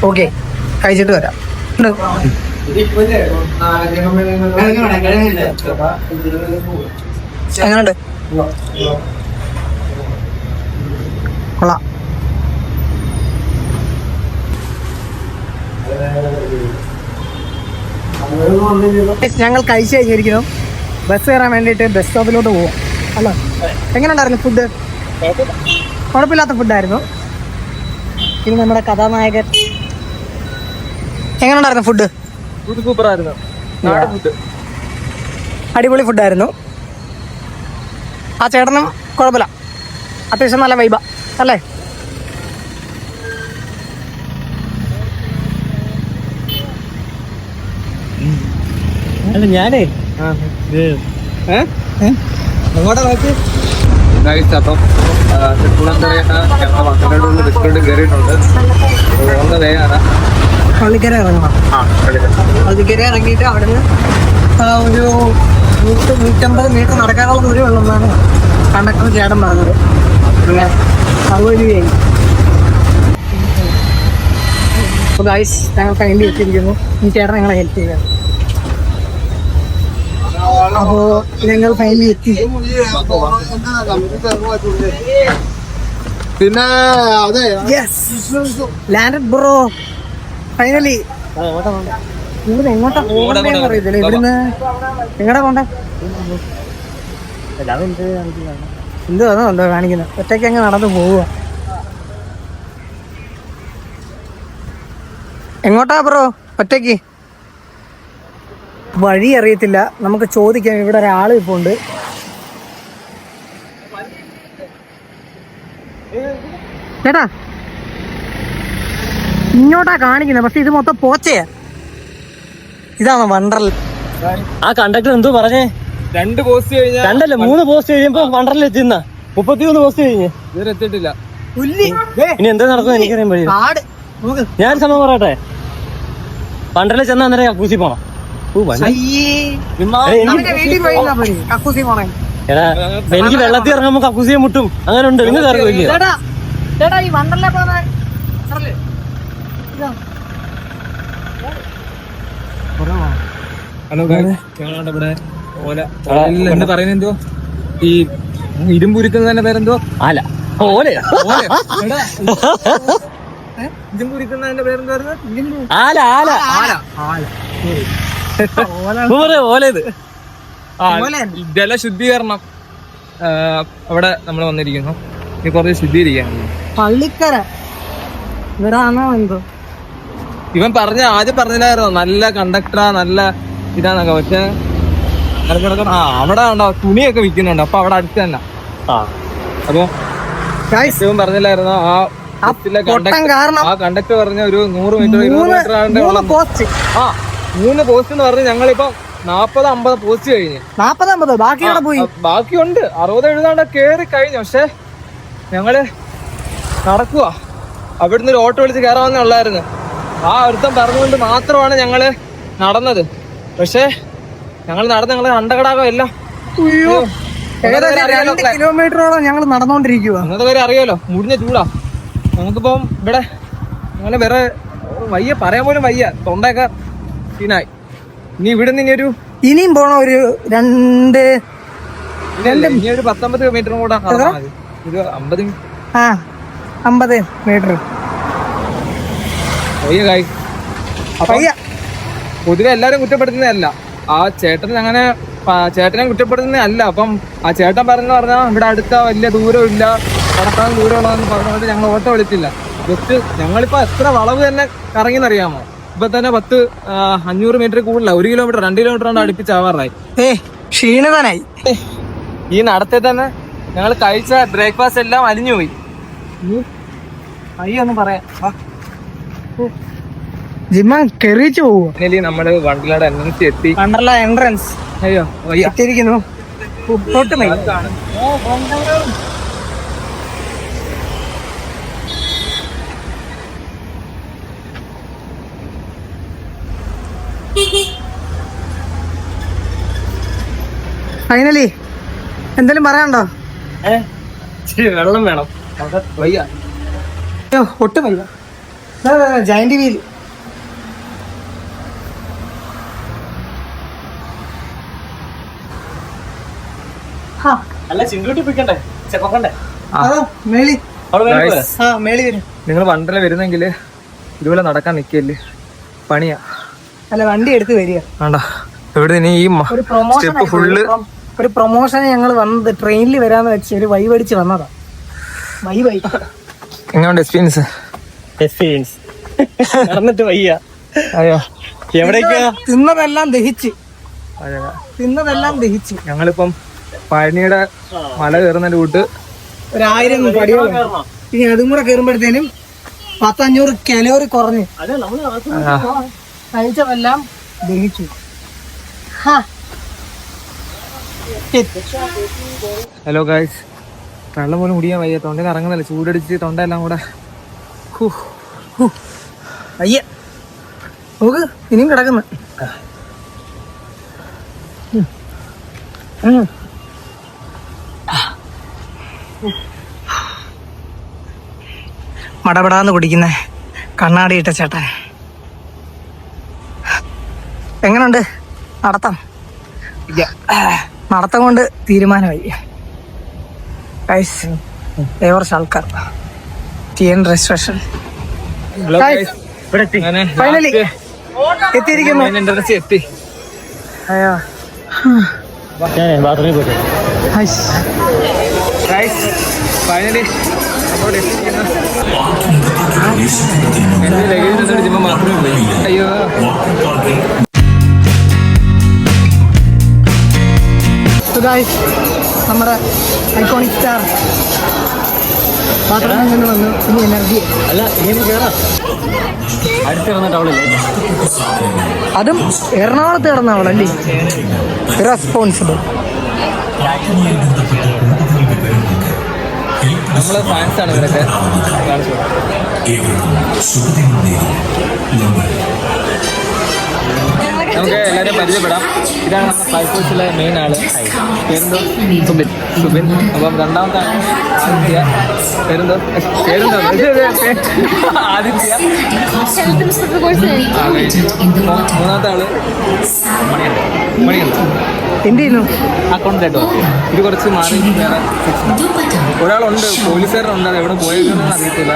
ഓക്കെ, കഴിച്ചിട്ട് വരാം. എങ്ങനെയുണ്ട്? കൊള്ളാം. ഞങ്ങൾ കഴിച്ചു കഴിഞ്ഞിരിക്കുന്നു. ബസ് കയറാൻ വേണ്ടിയിട്ട് ബസ് സ്റ്റോപ്പിലോട്ട് പോവാം. അല്ല, എങ്ങനെ ഉണ്ടായിരുന്നു ഫുഡ്? കുഴപ്പമില്ലാത്ത ഫുഡായിരുന്നു. ഇനി നമ്മുടെ കഥാനായകൻ, എങ്ങനെ ഉണ്ടായിരുന്നു ഫുഡ്? സൂപ്പറായിരുന്നു, അടിപൊളി ഫുഡായിരുന്നു. ആ ചേട്ടനും കുഴപ്പമില്ല, അത്യാവശ്യം നല്ല വൈബ അല്ലേ? അല്ല ഞാനേ അങ്ങോട്ടാ നോക്കി. അപ്പം റെസ്റ്റോറൻറ്റ് കയറിയിട്ടുണ്ട്. പള്ളിക്കര ഇറങ്ങണം. പള്ളിക്കര ഇറങ്ങിയിട്ട് അവിടെ നിന്ന് ഒരു 150 മീറ്റർ നടക്കാനുള്ള ദൂരം ഉള്ളതാണ് കണ്ടക്ടർ ചേട്ടൻ പറഞ്ഞത്. പിന്നെ അതുവഴിയായി. അപ്പോൾ ഗൈസ്, ഞങ്ങൾ ഫൈനലി എത്തിയിരിക്കുന്നു. ഈ ചേട്ടൻ ഞങ്ങളെ ഹെൽപ്പ് ചെയ്യുക. അപ്പോൾ ഞങ്ങൾ ഫൈനലി എത്തി. പിന്നെ ലാൻഡഡ് ബ്രോ, ഫൈനലി. ഇവിടെ എങ്ങോട്ടാ പോകണ്ടെന്ന് അറിയത്തില്ല. ഇവിടുന്ന് എങ്ങോട്ടാ പോണ്ടേ? എന്തോ കാണിക്കുന്നത്? ഒറ്റയ്ക്ക് അങ്ങ് നടന്നു പോവുക. എങ്ങോട്ടാ ബ്രോ? ഒറ്റയ്ക്ക് വഴി അറിയത്തില്ല. നമുക്ക് ചോദിക്കാം. ഇവിടെ ഒരാൾ ഇപ്പോൾ ഉണ്ട്. ചേട്ടാ, ഇങ്ങോട്ടാ കാണിക്കുന്നത്, പക്ഷെ ഇത് മൊത്തം പോച്ചയാ. ഇതാണോ വണ്ടർല? ആ കണ്ടക്ടർ എന്തോ പറഞ്ഞേ? 2 പോസ്റ്റ് കഴിഞ്ഞാൽ 2 അല്ല 3 പോസ്റ്റ് കഴിയുമ്പോ വണ്ടർല എത്തുന്ന 33 പോസ്റ്റ് കഴിഞ്ഞ് ഇതുവരെ എത്തിയിട്ടില്ല. ഇനി എന്താ നടക്കുന്നത് എനിക്കറിയാൻ പറ്റില്ല. ഞാൻ സംഭവം പറയട്ടെ, വണ്ടർല ചെന്നാ അന്നേരം പൂച്ചി പോണം. കക്കൂസി പോണേ. എടാ എനിക്ക് വെള്ളത്തിൽ ഇറങ്ങുമ്പോ കക്കൂസിയെ മുട്ടും, അങ്ങനെ ഉണ്ട്. നിങ്ങൾക്ക് അറിയില്ലേ? ചേട്ടാ ഈ വണ്ടർല പോകുന്ന ഹലോ ഞങ്ങളുടെ ഇവിടെ ഓല എന്ന് പറയുന്നത് എന്തോ ഈ ഇരുമ്പുരുക്കുന്നതിന്റെ പേരെന്തോ? ആല ഓലെ ഇരുമ്പുരുക്കുന്നതിന്റെ പേരെന്തോ? ആല ആല ഓലേത് ജലശുദ്ധീകരണം അവിടെ നമ്മൾ വന്നിരിക്കുന്നു. ഇനി കുറച്ച് ശുദ്ധീകരിക്കാൻ പള്ളിക്കര ഇവരാണോ എന്തോ ഇവൻ ആദ്യം പറഞ്ഞില്ലായിരുന്നോ നല്ല കണ്ടക്ടറാ നല്ല ഇതാന്നൊക്കെ. പക്ഷെ അവിടെ ഉണ്ടോ തുണിയൊക്കെ വിൽക്കുന്നുണ്ട്. അപ്പൊ അവിടെ അടുത്ത് തന്നെ. അപ്പൊ ഇവൻ പറഞ്ഞില്ലായിരുന്നോ ആ കണ്ടക്ടർ പറഞ്ഞ ഒരു 100 മീറ്റർ 20 മീറ്റർ മൂന്ന് പോസ്റ്റ് എന്ന് പറഞ്ഞ് ഞങ്ങളിപ്പോ 40-50 പോസ്റ്റ് കഴിഞ്ഞ്. 40-50 ബാക്കിയുണ്ട് 60-70 കേറി കഴിഞ്ഞു. പക്ഷെ ഞങ്ങള് നടക്കുക. അവിടുന്ന് ഒരു ഓട്ടോ വിളിച്ച് കയറാവുന്നേ ഉള്ളായിരുന്നു. ആ ഒരുത്തം പറഞ്ഞുകൊണ്ട് മാത്രമാണ് ഞങ്ങള് നടന്നത്. പക്ഷെ ഞങ്ങൾ അണ്ടകടാകം എല്ലാം കിലോമീറ്ററോളം ഞങ്ങൾ നടന്നുകൊണ്ടിരിക്കുക. അന്നത്തെ വരെ അറിയാലോ, മുടിഞ്ഞ ചൂടാ നമുക്കിപ്പം ഇവിടെ. അങ്ങനെ വേറെ വയ്യ, പറയാൻ പോലും വയ്യ, തൊണ്ടയൊക്കെ സീനായി. ഇനി ഇവിടെ നിന്ന് ഇനിയും പോണ ഒരു 2 ഇനി ഒരു 19 മീറ്ററും കൂടെ 50 മീറ്റർ. പൊതുവെ എല്ലാരും കുറ്റപ്പെടുത്തുന്നതല്ല, ആ ചേട്ടൻ അങ്ങനെ ചേട്ടനെ കുറ്റപ്പെടുത്തുന്നതല്ല. അപ്പം ആ ചേട്ടൻ പറഞ്ഞാൽ ഇവിടെ അടുത്ത വലിയ ദൂരം ഇല്ല, കടക്കാൻ ദൂരമുള്ളതെന്ന് പറഞ്ഞുകൊണ്ട് ഞങ്ങൾ ഓട്ടോ വിളിച്ചില്ല. ജസ്റ്റ് ഞങ്ങളിപ്പോ എത്ര വളവ് തന്നെ കറങ്ങിന്നറിയാമോ? ഇപ്പൊ തന്നെ 500 മീറ്റർ കൂടുതല, 1 കിലോമീറ്റർ 2 കിലോമീറ്റർ കൊണ്ട് അടുപ്പിച്ചാവാറായി. ക്ഷീണിതനായി. ഈ നടത്തിൽ തന്നെ ഞങ്ങൾ കഴിച്ച ബ്രേക്ക്ഫാസ്റ്റ് എല്ലാം അലിഞ്ഞുപോയി. അയ്യൊന്നും പറയാം. ജിമ്മ കെറിച്ചു പോവോ? നമ്മള് വണ്ടർലയുടെ എൻട്രൻസ് എത്തി. വണ്ടർല എൻട്രൻസ് അയ്യോ എത്തിയിരിക്കുന്നു. ഫൈനലി എന്തെങ്കിലും പറയാനുണ്ടോ? വെള്ളം വേണം. വയ്യ, ഒട്ടും വയ്യ. ജയന്റ് വീൽ അല്ല ചിന്തൂട്ടി പിടിക്കണ്ടേ? നിങ്ങൾ വണ്ടർല വരുന്നെങ്കിൽ ഇതുപോലെ നടക്കാൻ നിക്കല്ലേ, പണിയാ. അല്ല വണ്ടി എടുത്ത് വരിക വേണ്ട. ഇവിടെ ഇനി ഈ സ്റ്റെപ്പ് ഫുള്ള് ഒരു പ്രൊമോഷൻ ഞങ്ങൾ വന്നത് ട്രെയിനിൽ വരാന്ന് വെച്ച് ഒരു വൈ പഠിച്ച് വന്നതാ. എങ്ങനെയുണ്ട് എക്സ്പീരിയൻസ്? നടന്നിട്ട് വയ്യ. അയ്യോ എവിടേക്കാ? തിന്നതെല്ലാം ദഹിച്ച് ഞങ്ങളിപ്പം പഴനിയുടെ മല കയറുന്ന റൂട്ട് 1000 പടിയോളം. ഇനി അതും കൂടെ കയറുമ്പോഴത്തേനും 100-500 കലോറി കുറഞ്ഞ് കഴിച്ചതെല്ലാം ദഹിച്ചു. ഹലോ ഗായ്സ്, വെള്ളം പോലും കുടിക്കാൻ വയ്യ, തൊണ്ടയിൽ ഇറങ്ങുന്നില്ല, ചൂടടിച്ച് തൊണ്ടയെല്ലാം കൂടെ. അയ്യ നോക്ക്, ഇനിയും കിടക്കുന്നു. മടപടാന്ന് കുടിക്കുന്ന കണ്ണാടി ഇട്ട ചേട്ടൻ. എങ്ങനുണ്ട് നടത്തം കൊണ്ട് തീരുമാനമായി. ആൾക്കാർ രജിസ്ട്രേഷൻ ഫൈനലി എത്തിയിരിക്കുന്നു. എത്തി. അയ്യോ ബാത്റൂമിൽ പോയിട്ട് ഫൈനലി നമ്മൾ എത്തിയിരിക്കുന്നു. എന്റെ ലഗേജ് മാത്രമേ പോയി. അയ്യോ നമ്മുടെ ഐക്കോണിക് സ്റ്റാർ ബാത്റൂമിൽ നിന്ന് വന്നു. ഇനി എനർജി അല്ല ഇനി കേറാം. അടുത്തിറന്ന ടൗണില്ലേ? അതും എറണാകുളത്ത് കിടന്ന അവളല്ലേ റെസ്പോൺസിബിൾ. നമ്മള് ഫാൻസാണ് ഇവരൊക്കെ. നമുക്ക് എല്ലാവരെയും പരിചയപ്പെടാം. ഇതാണ് നമ്മുടെ ഫയർഫോഴ്സിലെ മെയിൻ ആള്. പേരെന്തോ? സുബിൻ. അപ്പം രണ്ടാമത്തെ ആദിത്യ. പേരെന്തോ? ആദിത്യ. മൂന്നാമത്തെ ആള് മണിയുണ്ട്. എന്ത് ചെയ്യുന്നു? അക്കൗണ്ടായിട്ട് വർക്ക് ചെയ്യും. ഇത് കുറച്ച് മാറി വേറെ ഒരാളുണ്ട്, പോലീസുകാരനുണ്ട്. അത് എവിടെ പോയെന്ന് അറിയത്തില്ല.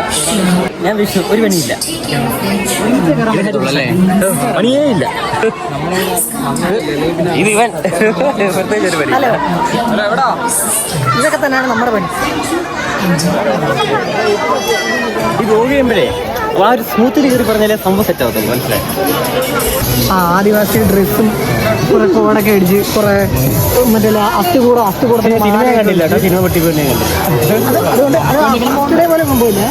ഞാൻ വിഷു ഒരു പണിയില്ല, പണിയേ ഇല്ല. ഇത് ഇവൻ പ്രത്യേകിച്ച് ഒരു പണി. ഹലോ, എവിടാ? ഇതൊക്കെ തന്നെയാണ് നമ്മുടെ പണി. ഈ ഗോൾ ചെയ്യുമ്പോഴേ ആ ഒരു സ്മൂത്തിൽ കയറി പറഞ്ഞാലേ സംഭവം സെറ്റ് ആവത്തുള്ളൂ. മനസ്സിലായി? ആദിവാസി ഡ്രസ്സും കുറെ കോടൊക്കെ അടിച്ച് കുറെ മറ്റേ അസ്ഥികൂടത്തിന് സിനിമ കണ്ടില്ല കേട്ടോ, സിനിമ പൊട്ടിപ്പോയി കണ്ടു. അതുകൊണ്ട് അത് പോലെ സംഭവമില്ല.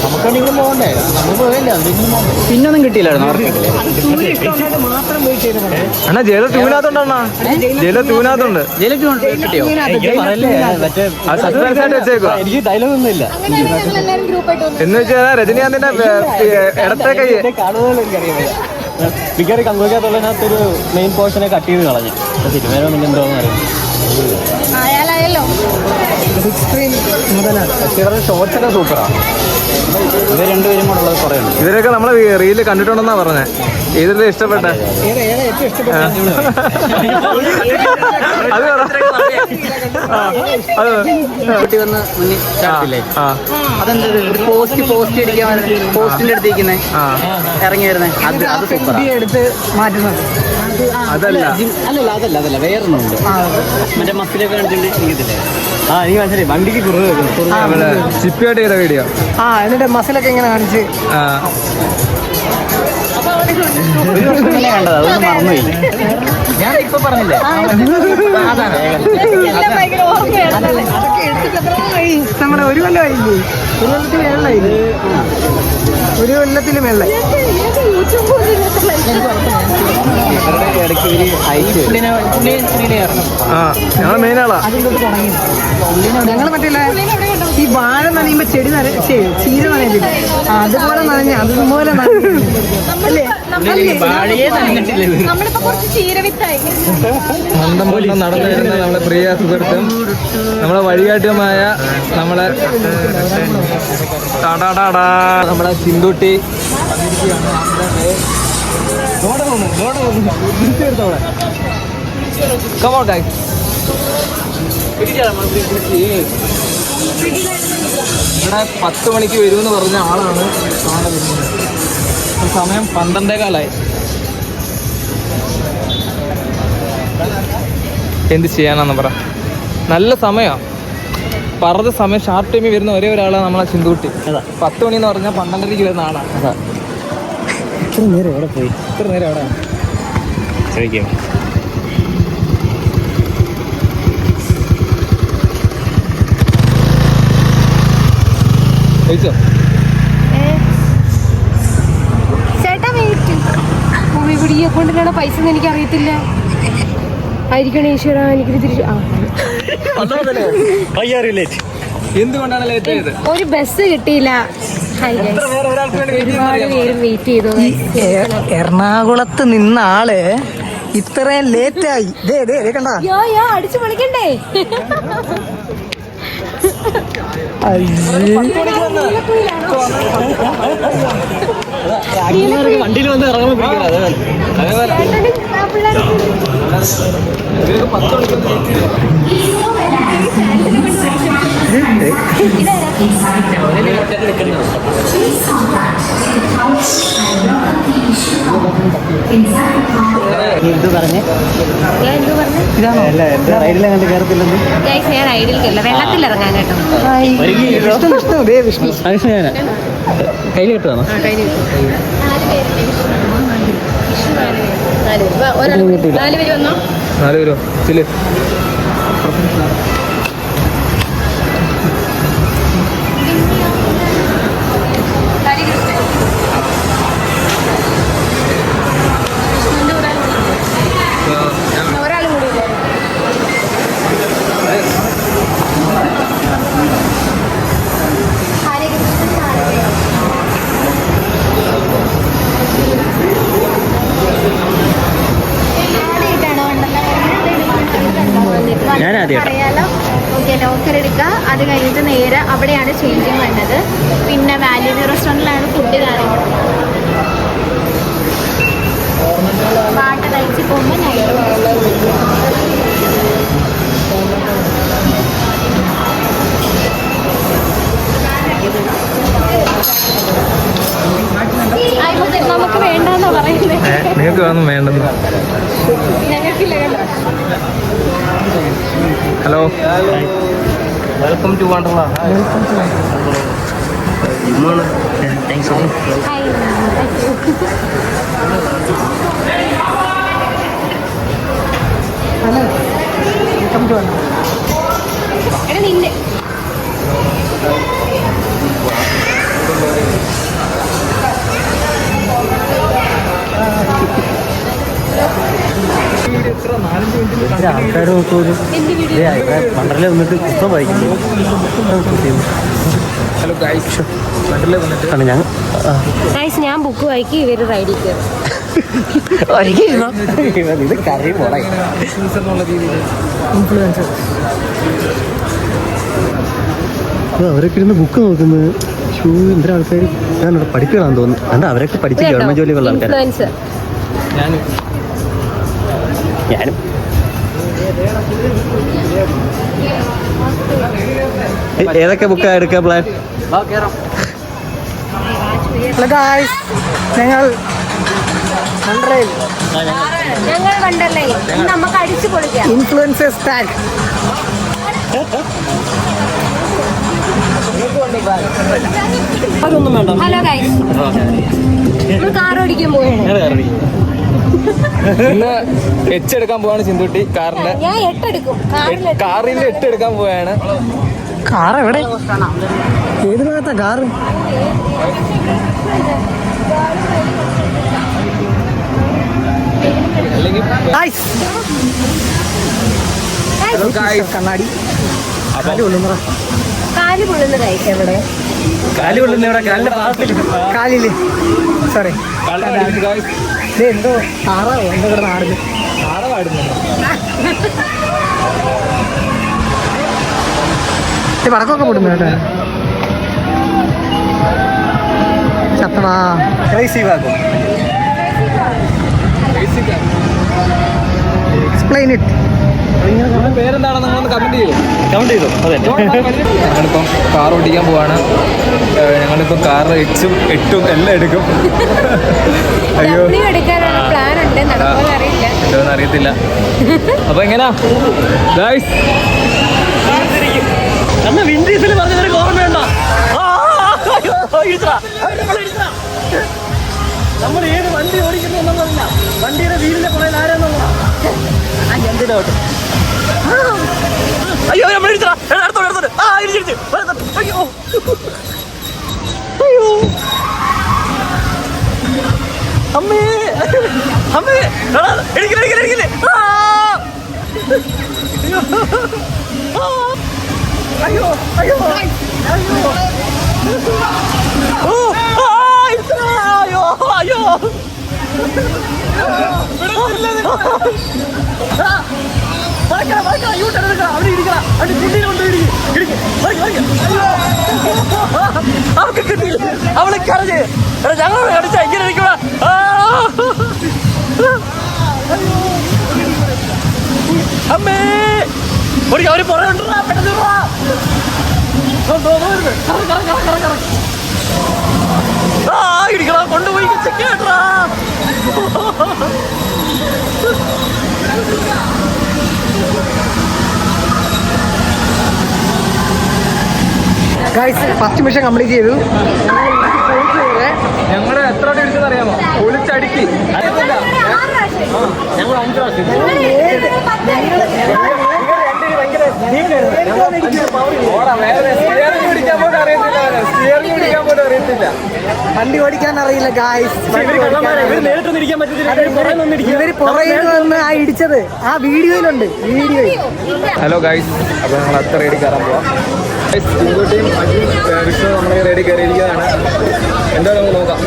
നമുക്കെന്തെങ്കിലും പോകണ്ടേ? നമ്മൾ പോയല്ലേ, പിന്നൊന്നും കിട്ടിയില്ലായിരുന്നു. മാത്രം പോയി ചെയ്തത്. അണ്ണാ ജയിലർ ടൂവിനകത്തുണ്ടോ? ജയിലർ ടൂവിനകത്തുണ്ട്. കിട്ടിയോ? എനിക്ക് ഡയലോഗ് ഒന്നും ഇല്ല എന്ന് വെച്ചാൽ രജനീകാന്തിന്റെ ഇടത്തെ കൈ മിക്കവാറും കങ്കുവയ്ക്കകത്തുള്ളതിനകത്തൊരു മെയിൻ പോർഷനെ കട്ട് ചെയ്ത് കളഞ്ഞു. സിനിമയിലോ നിങ്ങൾ എന്തോന്ന് അറിയാം. ഷോർട്സൊക്കെ സൂപ്പറാണ്. ഇവർ രണ്ടുപേരും കൂടെ ഉള്ളത് കുറേ ഉണ്ട്. ഇവരൊക്കെ നമ്മളെ റീല് കണ്ടിട്ടുണ്ടെന്നാ പറഞ്ഞത്. ഏതിലും ഇഷ്ടപ്പെട്ട കുട്ടി വന്ന് മുന്നിൽ ചാടില്ലേ, അതെന്താ പോസ്റ്റ് അടിക്കാൻ പോസ്റ്റിന്റെ അടുത്തേക്കുന്നേ ഇറങ്ങി വരുന്നേ, അത് സൂപ്പറാണ്. എടുത്ത് മാറ്റുന്നത് അതല്ല വേറൊന്നുണ്ട്. മറ്റേ മസിലൊക്കെ കാണിച്ചിട്ട് ഇരിക്കത്തില്ലേ? നീ മനസ്സിലായി, വണ്ടിക്ക് ചിപ്പിയായിട്ട് ചെയ്ത വീഡിയോ. എന്നിട്ട് മസിലൊക്കെ ഇങ്ങനെ കാണിച്ച് കണ്ടത്, അതൊന്നും മറന്നുപോയി. ഞാൻ ഇപ്പൊ പറഞ്ഞില്ലേ, നമ്മുടെ ഒരു കൊല്ലമായില്ലേ? ഒരു കൊല്ലത്തിൽ വെള്ള ഞങ്ങള് മെയിൻ ആളാ. ഞങ്ങൾ മറ്റേ ഈ വാഴ നനയുമ്പോ ചെടി ചീര നനയില്ല, അതുപോലെ നനഞ്ഞ അതുപോലെ മന്ദം നടന്നു വരുന്ന നമ്മളെ പ്രിയ സുഹൃത്തും നമ്മളെ വഴികാട്ടുമായ നമ്മളെ നമ്മളെ സിന്ദൂട്ടി ഇവിടെ 10 മണിക്ക് വരുമെന്ന് പറഞ്ഞ ആളാണ് കാണാൻ വരുന്നത്. സമയം 12:15. എന്ത് ചെയ്യാനാന്ന് പറ, നല്ല സമയമാണ്. പറഞ്ഞ സമയം ഷാർപ്പ് ടൈമിൽ വരുന്ന ഒരേ ഒരാളാണ് നമ്മളെ ചിന്തൂട്ടി. 10 മണി എന്ന് പറഞ്ഞാൽ 12:30 വരുന്ന ആളാണ്. ഇത്ര നേരം എവിടെ പോയി? ഇത്ര നേരം എവിടെ ചോദിക്കാം. ചോദിച്ചോ? ചേട്ടാ വെയിറ്റ്, ഇവിടെ ഈ അക്കൗണ്ടിലാണ് പൈസ എന്ന് എനിക്ക് അറിയത്തില്ല. ആയിരിക്കണേ ഈശ്വര, എനിക്ക് തിരിച്ചു. എന്തുകൊണ്ടാണ് ലേറ്റ് ആയത്? ഒരു ബസ് കിട്ടിയില്ല. ഒരുപാട് പേര് വെയിറ്റ് ചെയ്തു. എറണാകുളത്ത് നിന്ന ആള് ഇത്രയും ലേറ്റായി. കണ്ട അടിച്ചു പൊളിക്കണ്ടേ? വണ്ടിയിൽ വന്ന് ഇറങ്ങുമ്പോൾ എന്ത് പറഞ്ഞേ? റൈഡിലങ്ങോട്ട് കയറത്തില്ലെന്ന് ഞാൻ റൈഡിൽ വെള്ളത്തിൽ ഇറങ്ങാൻ കേട്ടോ. കയ്യിൽ കിട്ടുവാണോ? 4 പേര് വന്നോ? 4 പേരോ? ചില് ആദ്യമായിട്ട് പറയാലോ. ഓക്കെ, ലോക്കർ എടുക്കുക. അത് കഴിഞ്ഞിട്ട് നേരെ അവിടെയാണ് ചേഞ്ചിങ് വരുന്നത്. പിന്നെ വാല്യൂ വ്യൂ റെസ്റ്റോറൻറ്റിലാണ് ഫുഡ് കാര്യങ്ങൾ. പാട്ട് കഴിച്ച് പോകുമ്പോൾ നമുക്ക് വേണ്ടെന്നാ പറയുന്നത്. നിങ്ങൾക്ക് ഒന്നും വേണ്ടെന്ന്. ഞങ്ങൾക്കില്ല. Hello, welcome to Wonderla. Thanks. എടാ നിന്നെ ആൾക്കാർ നോക്കുമല്ലോ. വണ്ടർല വന്നിട്ട് പുസ്തകം വായിക്കുന്നു. ഹലോ ഗൈസ്, വണ്ടർല വന്നിട്ട് ഞങ്ങൾ ഞാൻ ബുക്ക് വായിക്കും, ഇവര് റൈഡിൽ കയറും. ഇത് കറി പോടാ. എന്നുള്ള രീതിയിൽ അവരൊക്കെ ഇരുന്ന് ബുക്ക് നോക്കുന്നത്. ഇത്ര ആൾക്കാർ ഞാനിവിടെ പഠിക്കുകയാണെന്ന് തോന്നുന്നു. കണ്ട അവരൊക്കെ പഠിച്ച് ഗവൺമെന്റ് ജോലിയുള്ള ആൾക്കാർ. ഇൻഫ്ലുവൻസർ. ഞാനും ഏതൊക്കെ ബുക്കാണ് എടുക്കാൻ പ്ലാൻ? ഹലോ ഗായ്സ്, ഞങ്ങൾ ഞങ്ങൾ കണ്ടല്ലേ, നമുക്ക് അടിച്ചു പൊളിക്കാം. Influencers tag. അതൊന്നും വേണ്ട. ഹലോ ഗൈസ്, നമ്മൾ കാർ ഓടിക്കാൻ പോവുകയാണ്. ഇന്ന് എച്ച് എടുക്കാൻ പോവാണ് സിന്ധുട്ടി. കാറിന്റെ ഞാൻ 8 എടുക്കും. കാറിൽ 8 എടുക്കാൻ പോവാണ്. കാർ എവിടെ? ഏത് ഭാഗത്താ കാറ്? അല്ലെങ്കിൽ കണ്ണാടി കാല് പൊള്ളുന്ന കഴിച്ച് എവിടെ? കാലി കൊള്ളുന്ന ഇവിടെ കാലിന്റെ പാദത്തിൽ കാലില്. സോറി, എന്തോ താറാവോ എന്തോ ഇവിടെ നാടിന് പടക്കമൊക്കെ പൊടുന്നു കേട്ടോ. ചത്തടാ. Explain it. പേരെന്താണെന്ന് നിങ്ങളൊന്ന് കമന്റ് ചെയ്യും. കൗണ്ട് ചെയ്തു. അതെ, ഞങ്ങളിപ്പം കാർ ഓടിക്കാൻ പോവാണ്. ഞങ്ങളിപ്പോൾ കാർ 8 എല്ലാം എടുക്കും. അയ്യോ, W എടുക്കാനുള്ള പ്ലാൻ ഉണ്ട്, നടക്കുമെന്ന് അറിയില്ല. എന്തോന്ന് അറിയത്തില്ല. അപ്പൊ എങ്ങനാ ഗൈസ്? അന്ന് വിൻഡീസിൽ പറഞ്ഞൊരു ഓർമ്മയുണ്ടോ? നമ്മൾ ഏത് വണ്ടി ഓടിക്കുന്നറിയില്ല. വണ്ടിയുടെ വീടിന്റെ പുറകിൽ ആരാന്നുള്ളതാ. അയ്യോ നമ്മൾ ഇടിച്ചടാ. അടുത്തോട് ഇടിച്ചിടിച്ച്. അയ്യോ അയ്യോ അമ്മേ അമ്മേ ഇടിക്കില്ലേ. അയ്യോ അയ്യോ അയ്യോ ഓ അയ്യോ അയ്യോ അവൾക്ക് കിട്ടിയില്ല. അവളെ കരഞ്ഞ് ഞങ്ങൾ കടിച്ച ഇങ്ങനെ ഇരിക്കുക. അമ്മേ ഒരു അവര് പുറകെ പെട്ടെന്ന് ഇടിക്കണം. കൊണ്ടുപോയി കേട്ടാ. ഗൈസ്, 10 മിഷൻ കംപ്ലീറ്റ് ചെയ്തു. ഞങ്ങള് എത്ര ഇടിച്ചെന്ന് അറിയാമോ? ഒളിച്ചടുക്കി. ഞങ്ങൾ 5 പ്രാവശ്യം വണ്ടി ഓടിക്കാൻ അറിയില്ല ഗായ്സ്. നേരിട്ടൊന്നും ഇരിക്കാൻ പറ്റത്തില്ല. ഇവര് പുറകിൽ വന്ന് ആ ഇടിച്ചത് ആ വീഡിയോയിലുണ്ട്. ഹലോ ഗൈസ്, അപ്പൊ ഞങ്ങൾ അത്ര റെഡി കയറാൻ പോവാം. സിന്ധുട്ടിയും വിഷ്ണു നമ്മളെ റെഡി കയറിയിരിക്കുകയാണ്. എന്താ നമുക്ക് നോക്കാം.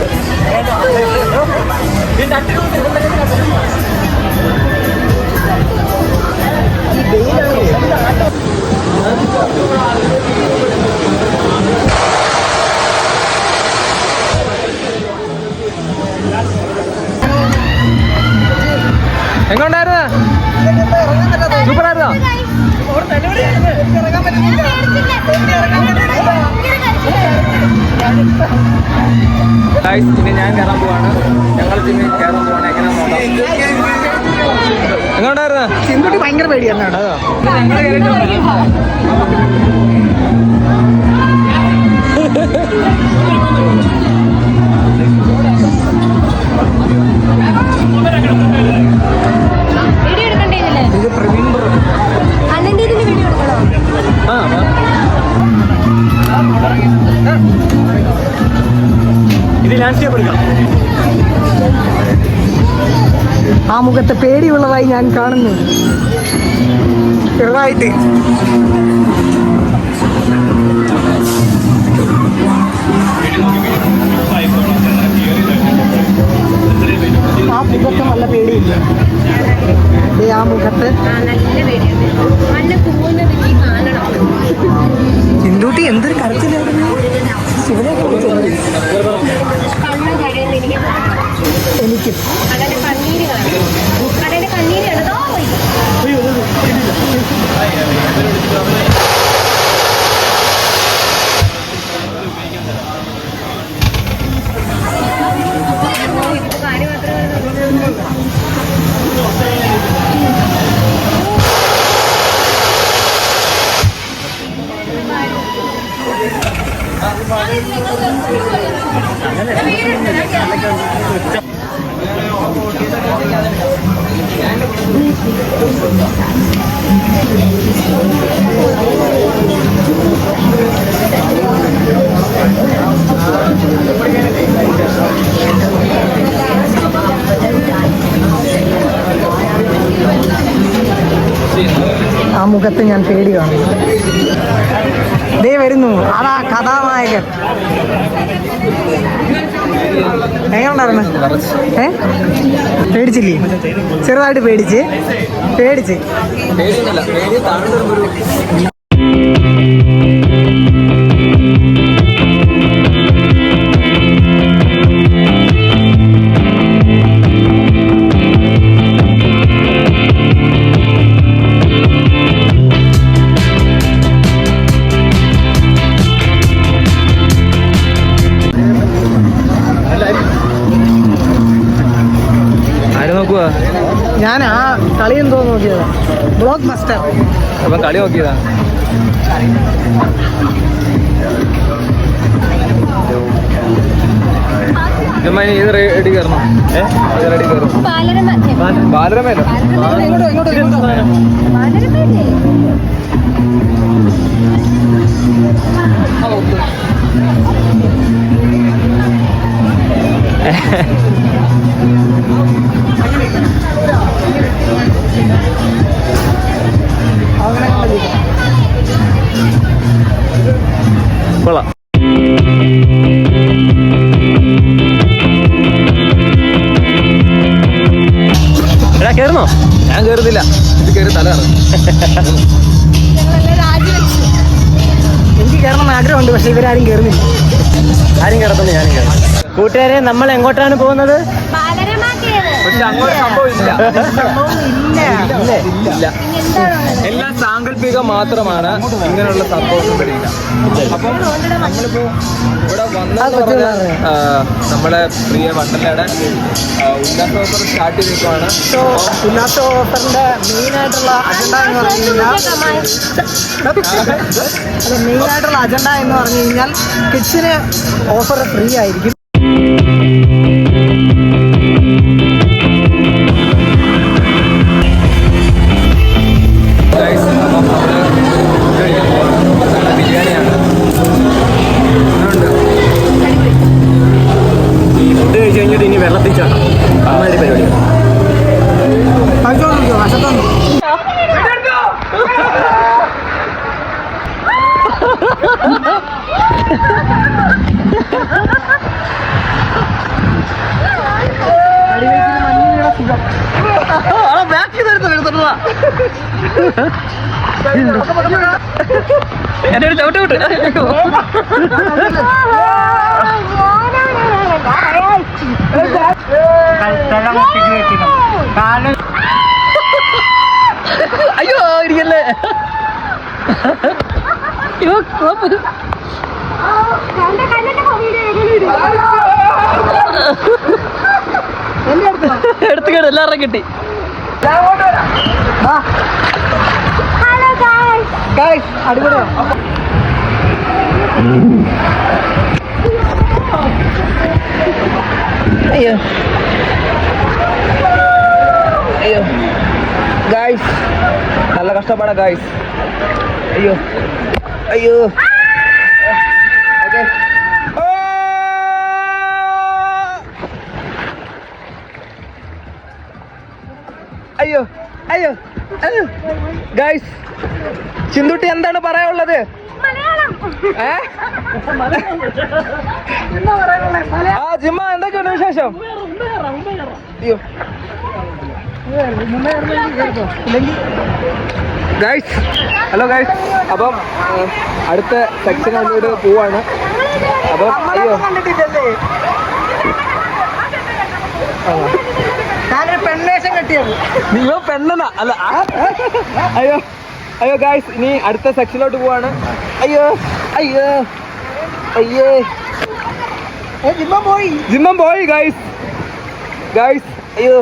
എങ്ങോട്ടായിരുന്നു? സൂപ്പറായിരുന്നോ? പിന്നെ ഞാൻ കയറാൻ പോവാണ്. ഞങ്ങൾ പിന്നെ കയറാൻ പോവാണ്. എങ്ങനെ നോക്കാം. എങ്ങോട്ടായിരുന്നു? ചെന്തുട്ടി ഭയങ്കര പേടിയാണ് കേട്ടോ. വീഡിയോ എടുക്കണ്ടേ ഇതില്? ഇത് പ്രവീൺ ബ്രോ. അണ്ണന്റെ ഇതിന് വീഡിയോ എടുക്കണോ? ഇത് ലാൻഡ്സ്കേപ്പ് എടുക്കാം. ആ മുഖത്ത് പേടിയുള്ളതായി ഞാൻ കാണുന്നു ചെറുതായിട്ട്. ആ മുഖത്ത് നല്ല പേടിയില്ല. ആ മുഖത്ത് നല്ല പേടിയുണ്ട്. അണ്ണൻ പോകുന്നത് എനിക്ക് കാണണം. ചിന്തൂട്ടി എന്തൊരു കരച്ചിലായിരുന്നു. ശിവനെ കണ്ണം കഴിയുന്നത് എനിക്ക് കാണണം. എനിക്ക് കടയുടെ കണ്ണീര് കാണണം. കടയുടെ കണ്ണീര് കണ്ടതോ പോയി. കാര്യം മാത്രമേ ആ മുഖത്ത് ഞാൻ പേടിയാണ്. ദേ വരുന്നു അതാ കഥാനായകൻ. എങ്ങനെയുണ്ടായിരുന്നു? പേടിച്ചില്ലേ? ചെറുതായിട്ട് പേടിച്ച്. പേടിയൊന്നുമില്ല. പേടി താഴെ നോക്കുക. ഞാൻ ആ കളി എന്തോ നോക്കിയതാ. Block buster. അപ്പം കളി നോക്കിയതാ. ഏത് റെഡി കയറണം? ഏത് റെഡി കയറും? ബാലരമേലോ? കൊള്ളാം. എടാ കയറുന്നോ? ഞാൻ കയറുന്നില്ല. ഇത് കയറി തലാണ്. എനിക്ക് കയറണം ആഗ്രഹമുണ്ട്, പക്ഷെ ഇവരാരും കയറുന്നില്ല. ആരും കയറത്തുന്നു, ഞാനും കയറും. കൂട്ടുകാരെ, നമ്മൾ എങ്ങോട്ടാണ് പോകുന്നത്? പക്ഷെ അങ്ങോട്ട് സംഭവമില്ല. ഇല്ല. എല്ലാം സാങ്കല്പികം മാത്രമാണ്. ഇങ്ങനെയുള്ള സംഭവം വരില്ല. അപ്പം നമ്മളിപ്പോ ഇവിടെ വന്ന നമ്മുടെ പ്രിയ വണ്ടലയുടെ ഉല്ലാസ ഓഫർ സ്റ്റാർട്ട് ചെയ്തിരിക്കുവാണ്. ഉല്ലാസ ഓഫറിന്റെ മെയിനായിട്ടുള്ള അജണ്ട എന്ന് പറഞ്ഞു കഴിഞ്ഞാൽ കിഡ്സിന് ഓഫർ ഫ്രീ ആയിരിക്കും. ബിരിയാണിയാണ്. ഈ ഫുഡ് കഴിച്ച് കഴിഞ്ഞിട്ട് ഇനി വെള്ളത്തിൽ ചാടാം. അമ്മാതിരി പരിപാടി. വശത്തൊന്നും ബാക്കി തരുന്ന എന്നെ ഒരു ചവിട്ട് വിട്ടു. അയ്യോ ഇരിക്കല്ലേ. എടുത്തു കേട് എല്ലാവരും കിട്ടി. അടിപൊളിയാ. അയ്യോ അയ്യോ ഗായ്സ്, നല്ല കഷ്ടപ്പാടാ ഗായ്സ്. അയ്യോ അയ്യോ അയ്യോ അയ്യോ ഗായ്സ്, ചിന്തുട്ടി എന്താണ് പറയാനുള്ളത്? ആ ജിമ്മ എന്തൊക്കെയുണ്ട് വിശേഷം? അയ്യോ ഗൈസ്, ഹലോ ഗൈസ്. അപ്പം അടുത്ത സെക്ഷനിലൂടെ പോവാണ്. അപ്പം അയ്യോ ഞാനൊരു പെൺവേഷം കെട്ടിയത്. നിങ്ങൾ പെണ്ണെന്നാ അല്ല? അയ്യോ അയ്യോ ഗൈസ്, ഇനി അടുത്ത സെക്ഷനിലോട്ട് പോവാണ്. അയ്യോ അയ്യോ അയ്യേ, ജിമ്മം പോയി ഗൈസ്. ഗൈസ് അയ്യോ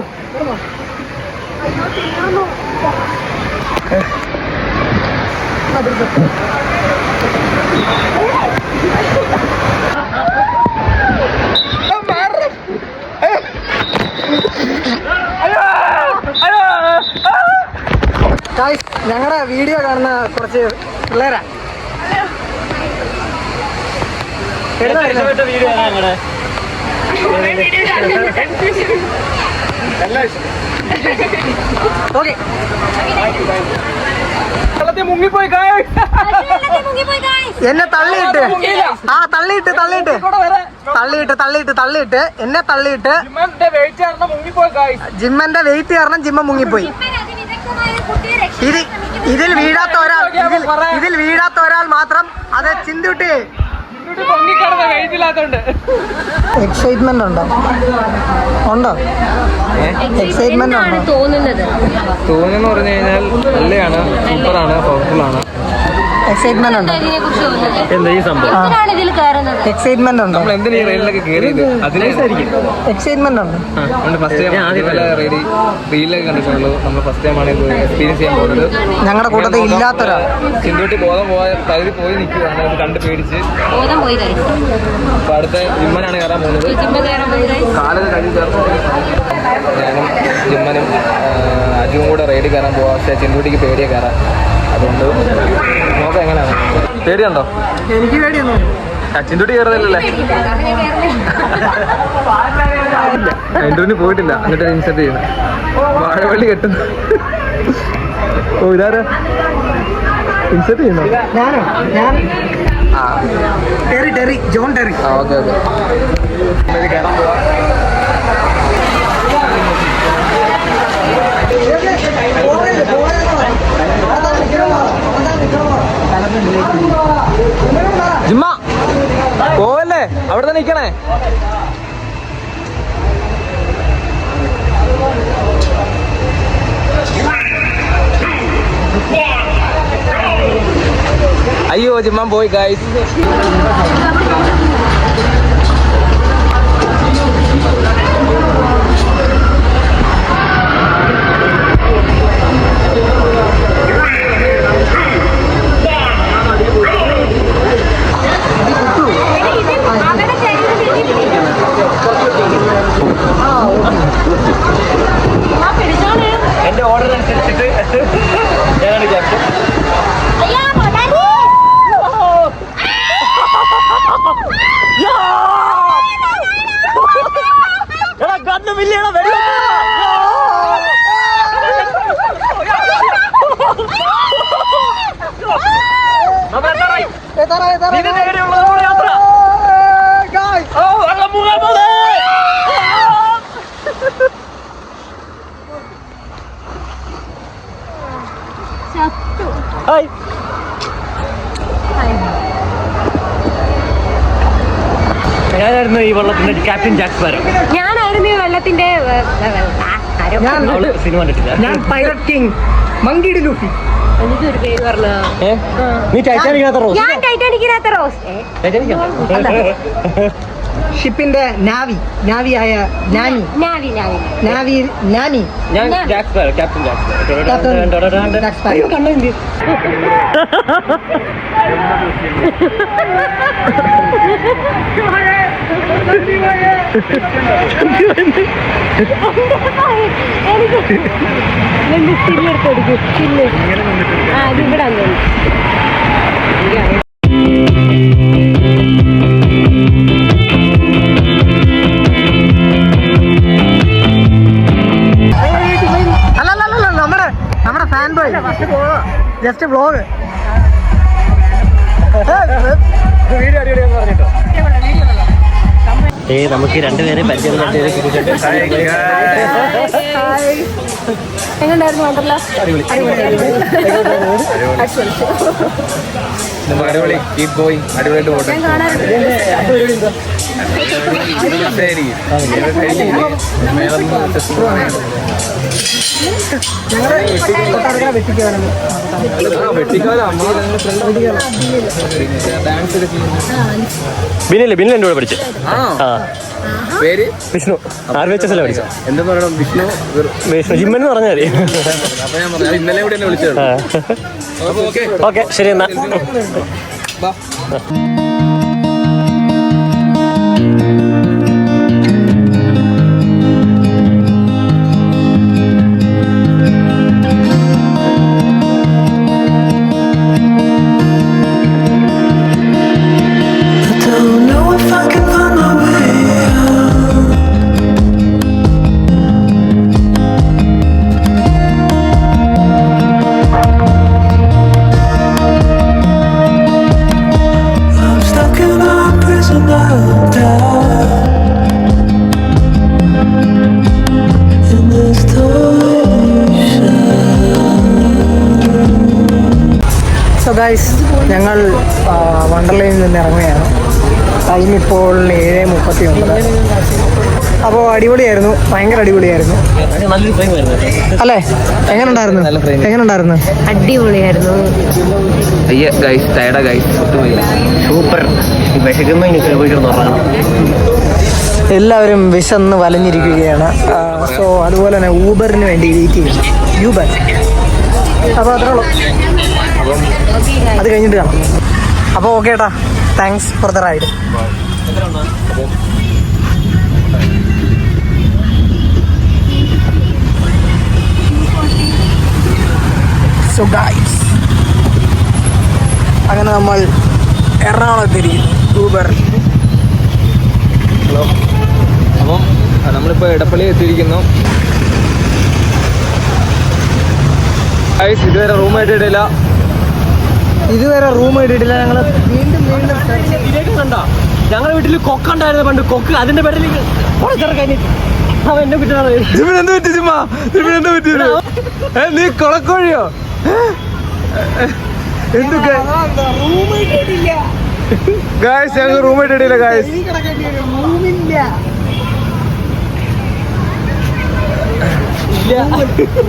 ഞങ്ങളുടെ വീഡിയോ കാണുന്ന കുറച്ച് പിള്ളേരാ. വീഡിയോ ഞങ്ങളുടെ ഓക്കെ. മുങ്ങിപ്പോയി എന്നെ തള്ളിയിട്ട് എന്നെ തള്ളിയിട്ട് ജിമ്മന്റെ വെയിറ്റ് കാരണം ജിമ്മ മുങ്ങിപ്പോയി. ഇതിൽ വീഴാത്ത ഒരാൾ മാത്രം, അത് ചിന്തുട്ടി. എക്സൈറ്റ്മെന്റ് ഉണ്ടോ? എക്സൈറ്റ്മെന്റ് ഉണ്ടോ? തോന്നുന്നു പറഞ്ഞു കഴിഞ്ഞാൽ നല്ലതാണ്, സൂപ്പറാണ്, പവർഫുൾ ആണ്. എക്സൈറ്റ്മെന്റ് ഉണ്ടോ? എന്താ ഈ സംഭവം? എക്സൈറ്റ്മെന്റ് ഉണ്ടോ? നമ്മൾ എന്തിനാ ഈ റെയിലൊക്കെ കയറിയത്? അതിനായിരിക്കും എക്സൈറ്റ്മെന്റ് ഉണ്ടോ? ഫസ്റ്റ് ടൈം റീലൊക്കെ കണ്ടിട്ടുള്ളൂ. നമ്മൾ ഫസ്റ്റ് ടൈമാണ് ഇത് എക്സ്പീരിയൻസ് ചെയ്യാൻ പോകുന്നത്. ഞങ്ങളുടെ കൂട്ടത്തിൽ ഇല്ലാത്തൊരാൾ. ചിന്തൂട്ടി ബോധം പകുതി പോയി നിൽക്കുകയാണ്, ഇത് കണ്ട് പേടിച്ച്. അപ്പൊ അടുത്ത ജിമ്മനാണ് കയറാൻ പോകുന്നത്. കാലത് കഴിഞ്ഞ് ചേർന്ന് ഞാനും ജിമ്മനും അജുവും കൂടെ റൈഡിൽ കയറാൻ പോവാം. പക്ഷേ ചിന്തൂട്ടിക്ക് പേടിയെ കയറാം. അതുകൊണ്ട് നോക്കാം എങ്ങനെയാണ്. പേടിയുണ്ടോ? എനിക്ക് പേടിയൊന്നും. ചിന്തൂട്ടി കയറുന്നില്ലല്ലേ? ഇന്റർവ്യൂവിന് പോയിട്ടില്ല, എന്നിട്ട് ഇൻസെർട്ട് ചെയ്യുന്നത് വാഴവള്ളി കെട്ടുന്നു. ഓ ഇതാരാ ഇൻസെർട്ട് ചെയ്യുന്നോ? ഞാൻ ടെറി ജോൺ ടെറി. ആ ഓക്കെ ഓക്കെ. കയറാൻ പോവാ. ജിമ്മ പോവല്ലേ, അവിടെ തന്നെ നിൽക്കണേ. അയ്യോ ജിമ്മ പോയി ഗൈസ്. എന്റെ ഓർഡർ അനുസരിച്ചിട്ട് ഞാനാണ് ക്യാപ്റ്റൻ. ഹായ്. ഞാനായിരുന്നു ഈ വള്ളത്തിന്റെ ക്യാപ്റ്റൻ ജാക്ക് സ്പാരോ. ഞാനായിരുന്നു ഈ വെള്ളത്തിന്റെ അവള് സിനിമ കണ്ടിട്ടില്ല. ഞാൻ പൈലറ്റ് കിങ് മങ്കിടി ലൂഫി. എനിക്കൊരു പേര് പറഞ്ഞോ. നീ ടൈറ്റാനിക്കിനകത്ത റോസ്. ഞാൻ ടൈറ്റാനിക്കിനകത്ത റോസ്. ഷിപ്പിന്റെ നാവിയായ നാനി. ഞാൻ Jack sparrow, captain Jack sparrow. അയ്യോ കണ്ണില്ല. ഇവിടെ അല്ലല്ല നമ്മുടെ ഫാൻ ബോയ് ജസ്റ്റ് വ്ലോഗ്. നമുക്ക് രണ്ടുപേരെ എങ്ങനെയുണ്ടായിരുന്നു വണ്ടർലാ? അടിപൊളി. Keep going. അടിപൊളിയായിട്ട് പോട്ടെ. ബിനില്ലേ എൻ്റെ കൂടെ പഠിച്ചു. പേര് വിഷ്ണു. RVHS പഠിച്ചു. എന്താ പറയണം? വിഷ്ണു ജിമ്മെന്ന് പറഞ്ഞാൽ മതി. അപ്പൊ ഞാൻ പറഞ്ഞു ഇന്നലെ കൂടെ എന്നെ വിളിച്ചത്. ഓക്കെ ശരി എന്നാ. സോ ഗൈസ്, ഞങ്ങൾ വണ്ടർലയിൽ നിന്ന് ഇറങ്ങുകയാണ്. ടൈം ഇപ്പോൾ 7:39. അപ്പോൾ അടിപൊളിയായിരുന്നു, ഭയങ്കര അടിപൊളിയായിരുന്നു അല്ലേ? എങ്ങനെയുണ്ടായിരുന്നു? അടിപൊളിയായിരുന്നു. സൂപ്പർ. വിശക്കുമ്പോൾ ഇനി പോയിക്കിടന്നു. എല്ലാവരും വിശന്ന് വലഞ്ഞിരിക്കുകയാണ്. സോ അതുപോലെ തന്നെ ഊബറിന് വേണ്ടി വെയിറ്റ് ചെയ്യണം. യൂബർ. അപ്പോൾ അത്രേ ഉള്ളൂ. അത് കഴിഞ്ഞിട്ട് കാണാം. അപ്പോൾ ഓക്കെ ഏട്ടാ, thanks for the ride. So guys, അങ്ങനെ നമ്മൾ എറണാകുളത്തിരിക്കുന്നു ഊബർ. ഹലോ. അപ്പം നമ്മളിപ്പോൾ എടപ്പള്ളി എത്തിയിരിക്കുന്നു. ഇതുവരെ റൂം ഇട്ടിട്ടില്ല. ഞങ്ങൾ വീണ്ടും കണ്ടോ? ഞങ്ങളുടെ വീട്ടിൽ കൊക്കുണ്ടായിരുന്നു പണ്ട്. കൊക്ക് അതിന്റെ പേരിലേക്ക് അവൻ എന്നെ കുറ്റാണ്. നീ കൊളക്കോഴിയോ? എന്തൊക്കെ ഗായ്സ്, ഞങ്ങൾ റൂം ഇട്ടിട്ടില്ല ഗായ്സ്.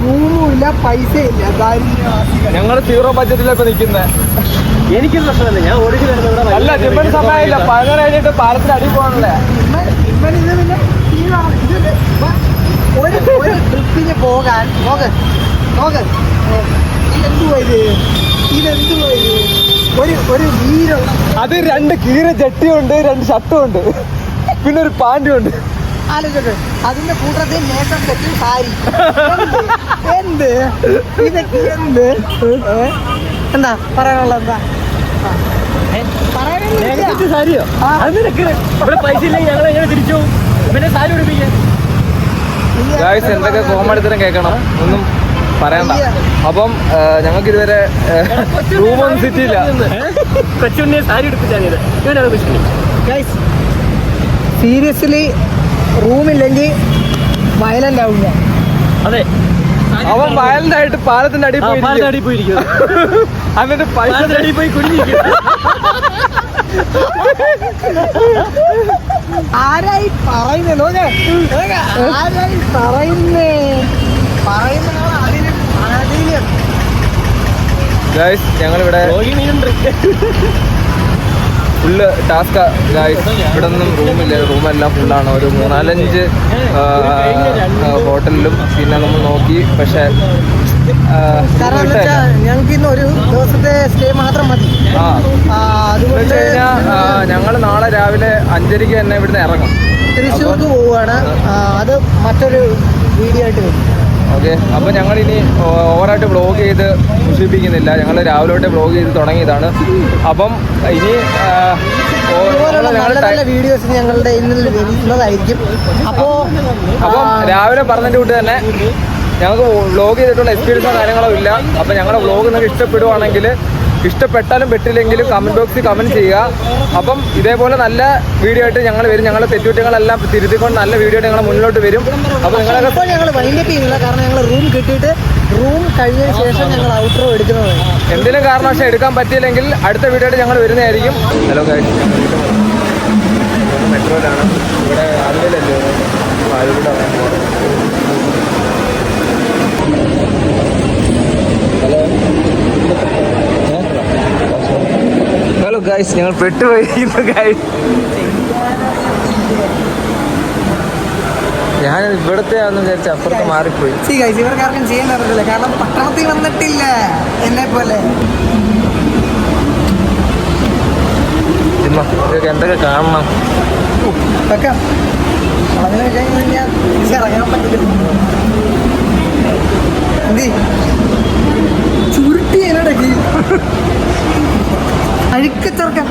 റൂമില്ല, പൈസ ഇല്ല. ഞങ്ങൾ 0 ബഡ്ജറ്റിലാണ് ഇപ്പൊ നിൽക്കുന്നത്. എനിക്കും പ്രശ്നമല്ല, ഞാൻ ഓടിച്ചു വരുന്നത്. അല്ല, ജിമ്മൻ സമയമില്ല. 11 കഴിഞ്ഞിട്ട് പാലത്തിന് അടി പോകണല്ലേ. ഒരു ട്രിപ്പിന് പോകാൻ ഇതെന്തുവാ ഒരു വീരം. അത് 2 കീറ ജട്ടിയുണ്ട്, 2 ഷർട്ടും ഉണ്ട്, പിന്നെ ഒരു പാൻറ്റും ഉണ്ട്. ആലോചിച്ചോട്ടെ, അതിന്റെ കൂട്ടത്തിൽ നേട്ടം തെറ്റി സാരി. എന്ത് ഇതൊക്കെ എന്ത്? എന്താ പറയാനുള്ള? എന്താ സാരിയോ? ഇവിടെ പൈസ ഇല്ലെങ്കിൽ ഞങ്ങൾ എങ്ങനെ തിരിച്ചു പോകും? പിന്നെ സാരി ഉടുപ്പിക്കാൻ ഗായ്സ്, എന്തൊക്കെ കോമഡിത്തരം കേൾക്കണം, ഒന്നും പറയണ്ട. അപ്പം ഞങ്ങൾക്ക് ഇതുവരെ റൂമൊന്നും സിറ്റിയില്ല. കൊച്ചുണ്ണിയെ സാരി ഉടുപ്പിച്ചാണ് ഇവനാണ്. സീരിയസ്ലി റൂമില്ലെങ്കിൽ വയലന്റ് ആവില്ല. അതെ, അവൻ വയലിന്റെ ആയിട്ട് പാലത്തിന്റെ അടിയിൽ പോയിരിക്കും എന്നിട്ട് പൈസ അടിയിൽ പോയി കുടിയിരിക്കും. ആരായി പറയുന്നേ ആരായി പറയുന്നേ ഗായ്സ് ഞങ്ങളിവിടെ ഫുള്ള് ടാസ്ക് ഗായ്സ്. ഇവിടെ ഒന്നും റൂമില്ല, റൂമെല്ലാം ഫുള്ളാണ്. ഒരു 4-5 ഹോട്ടലിലും പിന്നെ നമ്മൾ നോക്കി. പക്ഷെ കാരണം എന്താ വെച്ചാൽ ഞങ്ങൾക്ക് ഇന്ന് ഒരു ദിവസത്തെ സ്റ്റേ മാത്രം മതി. എന്ന് വെച്ച് കഴിഞ്ഞാൽ ഞങ്ങൾ നാളെ രാവിലെ 5:30 തന്നെ ഇവിടുന്ന് ഇറങ്ങും. തൃശ്ശൂർക്ക് പോവുകയാണ്. അത് മറ്റൊരു വീഡിയോ ആയിട്ട് വരും. ഓക്കെ, അപ്പോൾ ഞങ്ങളിനി ഓവറായിട്ട് വ്ളോഗ് ചെയ്ത് മുഷിപ്പിക്കുന്നില്ല. ഞങ്ങൾ രാവിലെ തൊട്ട് വ്ളോഗ് ചെയ്ത് തുടങ്ങിയതാണ്. അപ്പം ഇനി നല്ല നല്ല വീഡിയോസ് ഞങ്ങളുടെ ഇന്ന് വരുന്നതായിരിക്കും. അപ്പം രാവിലെ പറഞ്ഞതിൻ്റെ കൂട്ട് തന്നെ ഞങ്ങൾക്ക് വ്ളോഗ് ചെയ്തിട്ടുള്ള എക്സ്പീരിയൻസോ കാര്യങ്ങളോ ഇല്ല. അപ്പം ഞങ്ങളുടെ വ്ളോഗ് നിങ്ങൾക്ക് ഇഷ്ടപ്പെടുവാണെങ്കിൽ, ഇഷ്ടപ്പെട്ടാലും പെട്ടില്ലെങ്കിലും കമൻറ്റ് ബോക്സിൽ കമൻറ്റ് ചെയ്യുക. അപ്പം ഇതേപോലെ നല്ല വീഡിയോ ആയിട്ട് ഞങ്ങൾ വരും. ഞങ്ങളുടെ തെറ്റുകുറ്റങ്ങളെല്ലാം തിരുത്തിക്കൊണ്ട് നല്ല വീഡിയോ ആയിട്ട് ഞങ്ങൾ മുന്നോട്ട് വരും. അപ്പോൾ ഇപ്പോൾ ഞങ്ങൾ വൈൻഡപ്പ് ചെയ്യുന്നില്ല, കാരണം ഞങ്ങൾ റൂം കിട്ടിയിട്ട് റൂം കഴിഞ്ഞതിന് ശേഷം ഞങ്ങൾ ഔട്ട്രോ എടുക്കുന്നതാണ്. എന്തെങ്കിലും കാരണവശാൽ എടുക്കാൻ പറ്റിയില്ലെങ്കിൽ അടുത്ത വീഡിയോ ആയിട്ട് ഞങ്ങൾ വരുന്നതായിരിക്കും. ഹലോ ഗൈസ്, മെട്രോയിലാണ്. ഇവിടെ ആലുവയിലല്ലേ, ആലുവയിലാണ്. ഹലോ ഗൈസ്, ഞങ്ങൾ പെട്ടുപോയിരിക്കുന്നു ഗൈസ്. ഞാൻ ഇവിടുത്തെ ആണെന്ന് വിചാരിച്ച അപ്പുറത്ത് മാറിപ്പോയി. ഇവർക്കാർക്കും ചെയ്യാൻ പറ്റത്തില്ല, കാരണം പട്ടണത്തിൽ വന്നിട്ടില്ല എന്നെ പോലെ. ഇതൊക്കെ എന്തൊക്കെ കാണണം. ഇറങ്ങാൻ പറ്റില്ല. ചുരുട്ടി എന്നടക്കി അഴുക്കത്തിറക്കാൻ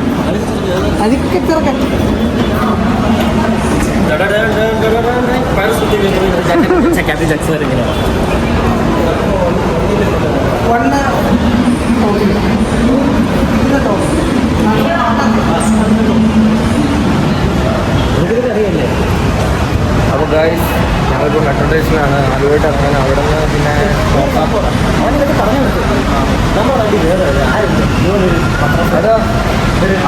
അപ്പോൾ ഗൈസ്, ഞങ്ങളിപ്പോൾ മെട്രോ സ്റ്റേഷനിലാണ്. ആലുവായിട്ട് ഇറങ്ങാൻ. അവിടെ നിന്ന് പിന്നെ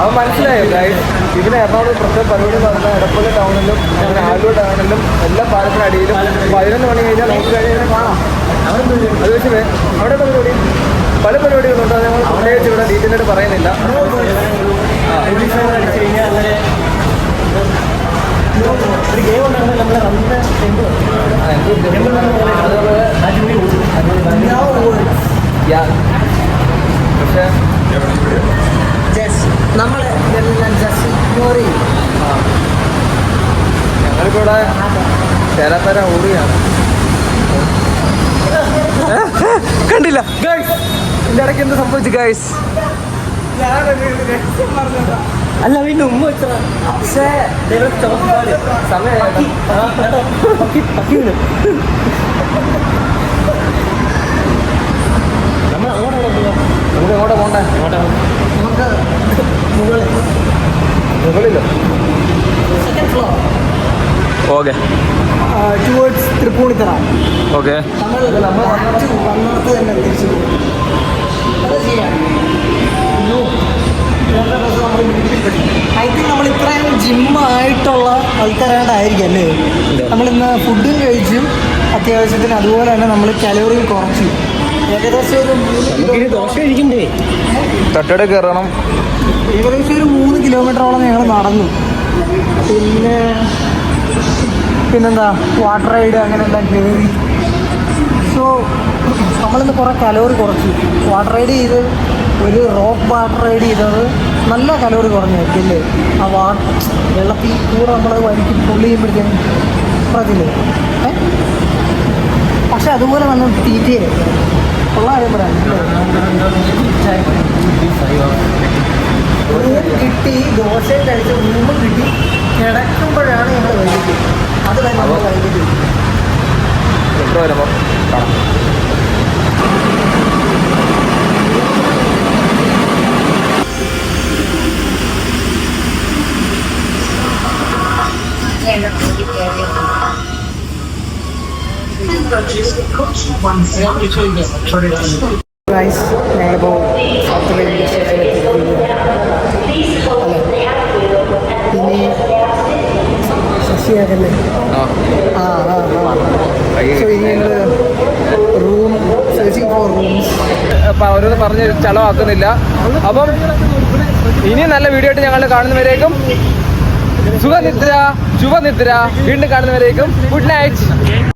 അവൻ മനസ്സിലായോ ഗൈസ്? ഇതിന് എറണാകുളം പ്രത്യേക പരിപാടി നടന്ന എടപ്പള്ളി ടൗണിലും അങ്ങനെ ആലുവ ടൗണിലും എല്ലാ പാലത്തിനടിയിലും 11 മണി കഴിഞ്ഞാൽ നമുക്ക് കഴിഞ്ഞാൽ കാണാം. അത് വെച്ച് അവിടെ പരിപാടി പല പരിപാടികളുണ്ട്. അത് ഞങ്ങൾ പ്രത്യേകിച്ച് ഇവിടെ ഡീറ്റെയിലായിട്ട് പറയുന്നില്ല. ഒരു ഗെയിം ഉണ്ടാകുന്നത് നമ്മളെ പക്ഷേ ഞങ്ങളിപ്പോൾ ഇവിടെ ചേരാത്തര ഓടുകയാണ്. കണ്ടില്ല ഗൈസ്, ഇതിൻ്റെ ഇടയ്ക്ക് എന്ത് സംഭവിച്ചു ഗൈസ്? അല്ല പിന്നെ ഉമ്മ വെച്ചാ സമയം നമ്മൾ അങ്ങോട്ടാണ് നമുക്ക് എങ്ങോട്ടാ പോണ്ടേ? നമുക്ക് മുകളിലോ? Okay, towards Tripunithura. ഓക്കെ. നമ്മൾ വന്നിടത്ത് തന്നെ തിരിച്ചു പോകും. ഐ തിങ്ക് നമ്മൾ ഇത്രയും ജിമ്മായിട്ടുള്ള ആൾക്കാരായിട്ടായിരിക്കും അല്ലേ? നമ്മളിന്ന് ഫുഡും കഴിച്ചു, അത്യാവശ്യത്തിന്. അതുപോലെ തന്നെ നമ്മൾ കലോറിയും കുറച്ചു. ഏകദേശം ഒരു ദോശ കഴിക്കണ്ടേ? തട്ടട കയറണം. ഏകദേശം ഒരു 3 കിലോമീറ്ററോളം ഞങ്ങൾ നടന്നു. പിന്നെന്താ വാട്ടർ റൈഡ് അങ്ങനെ എല്ലാം കയറി. സോ നമ്മളിന്ന് കുറേ കലോറി കുറച്ചു. വാട്ടർ റൈഡ് ചെയ്ത്, ഒരു റോക്ക് വാട്ടർ റൈഡ് ചെയ്തത് നല്ല കലോറി കുറഞ്ഞായിരിക്കും അല്ലേ? ആ വെള്ളത്തിൽ കൂടെ നമ്മൾ വരിക്ക് പുള്ളി ചെയ്യുമ്പോഴത്തേക്കും പറഞ്ഞില്ലേ? പക്ഷെ അതുപോലെ നമ്മൾ തീറ്റയെ ഉള്ള കാര്യം പറയാം. കിട്ടി, ദോശയും കഴിച്ച് റൂമും കിട്ടി. കിടക്കുമ്പോഴാണ് ഞങ്ങൾ വൈകിട്ട്. അത് തന്നെ നമ്മൾ വൈകിട്ട് എത്ര വരുമ്പോൾ കാണാം. ഗൈസ് ഞങ്ങളിപ്പോൾ സൗത്ത് റെയിൽവേ സ്റ്റേഷനിൽ ഇനി ശശിയാകല്ലേ സോ ഇനി ഞങ്ങൾ റൂം സെർച്ചിങ് ഫോർ റൂംസ് അപ്പൊ അവരൊന്നും പറഞ്ഞ് ചളവാക്കുന്നില്ല. അപ്പം ഇനി നല്ല വീഡിയോ ആയിട്ട് ഞങ്ങൾ കാണുന്നവരേക്കും ശുഭനിദ്ര. വീണ്ടും കാണുന്നവരേക്കും ഗുഡ് നൈറ്റ്.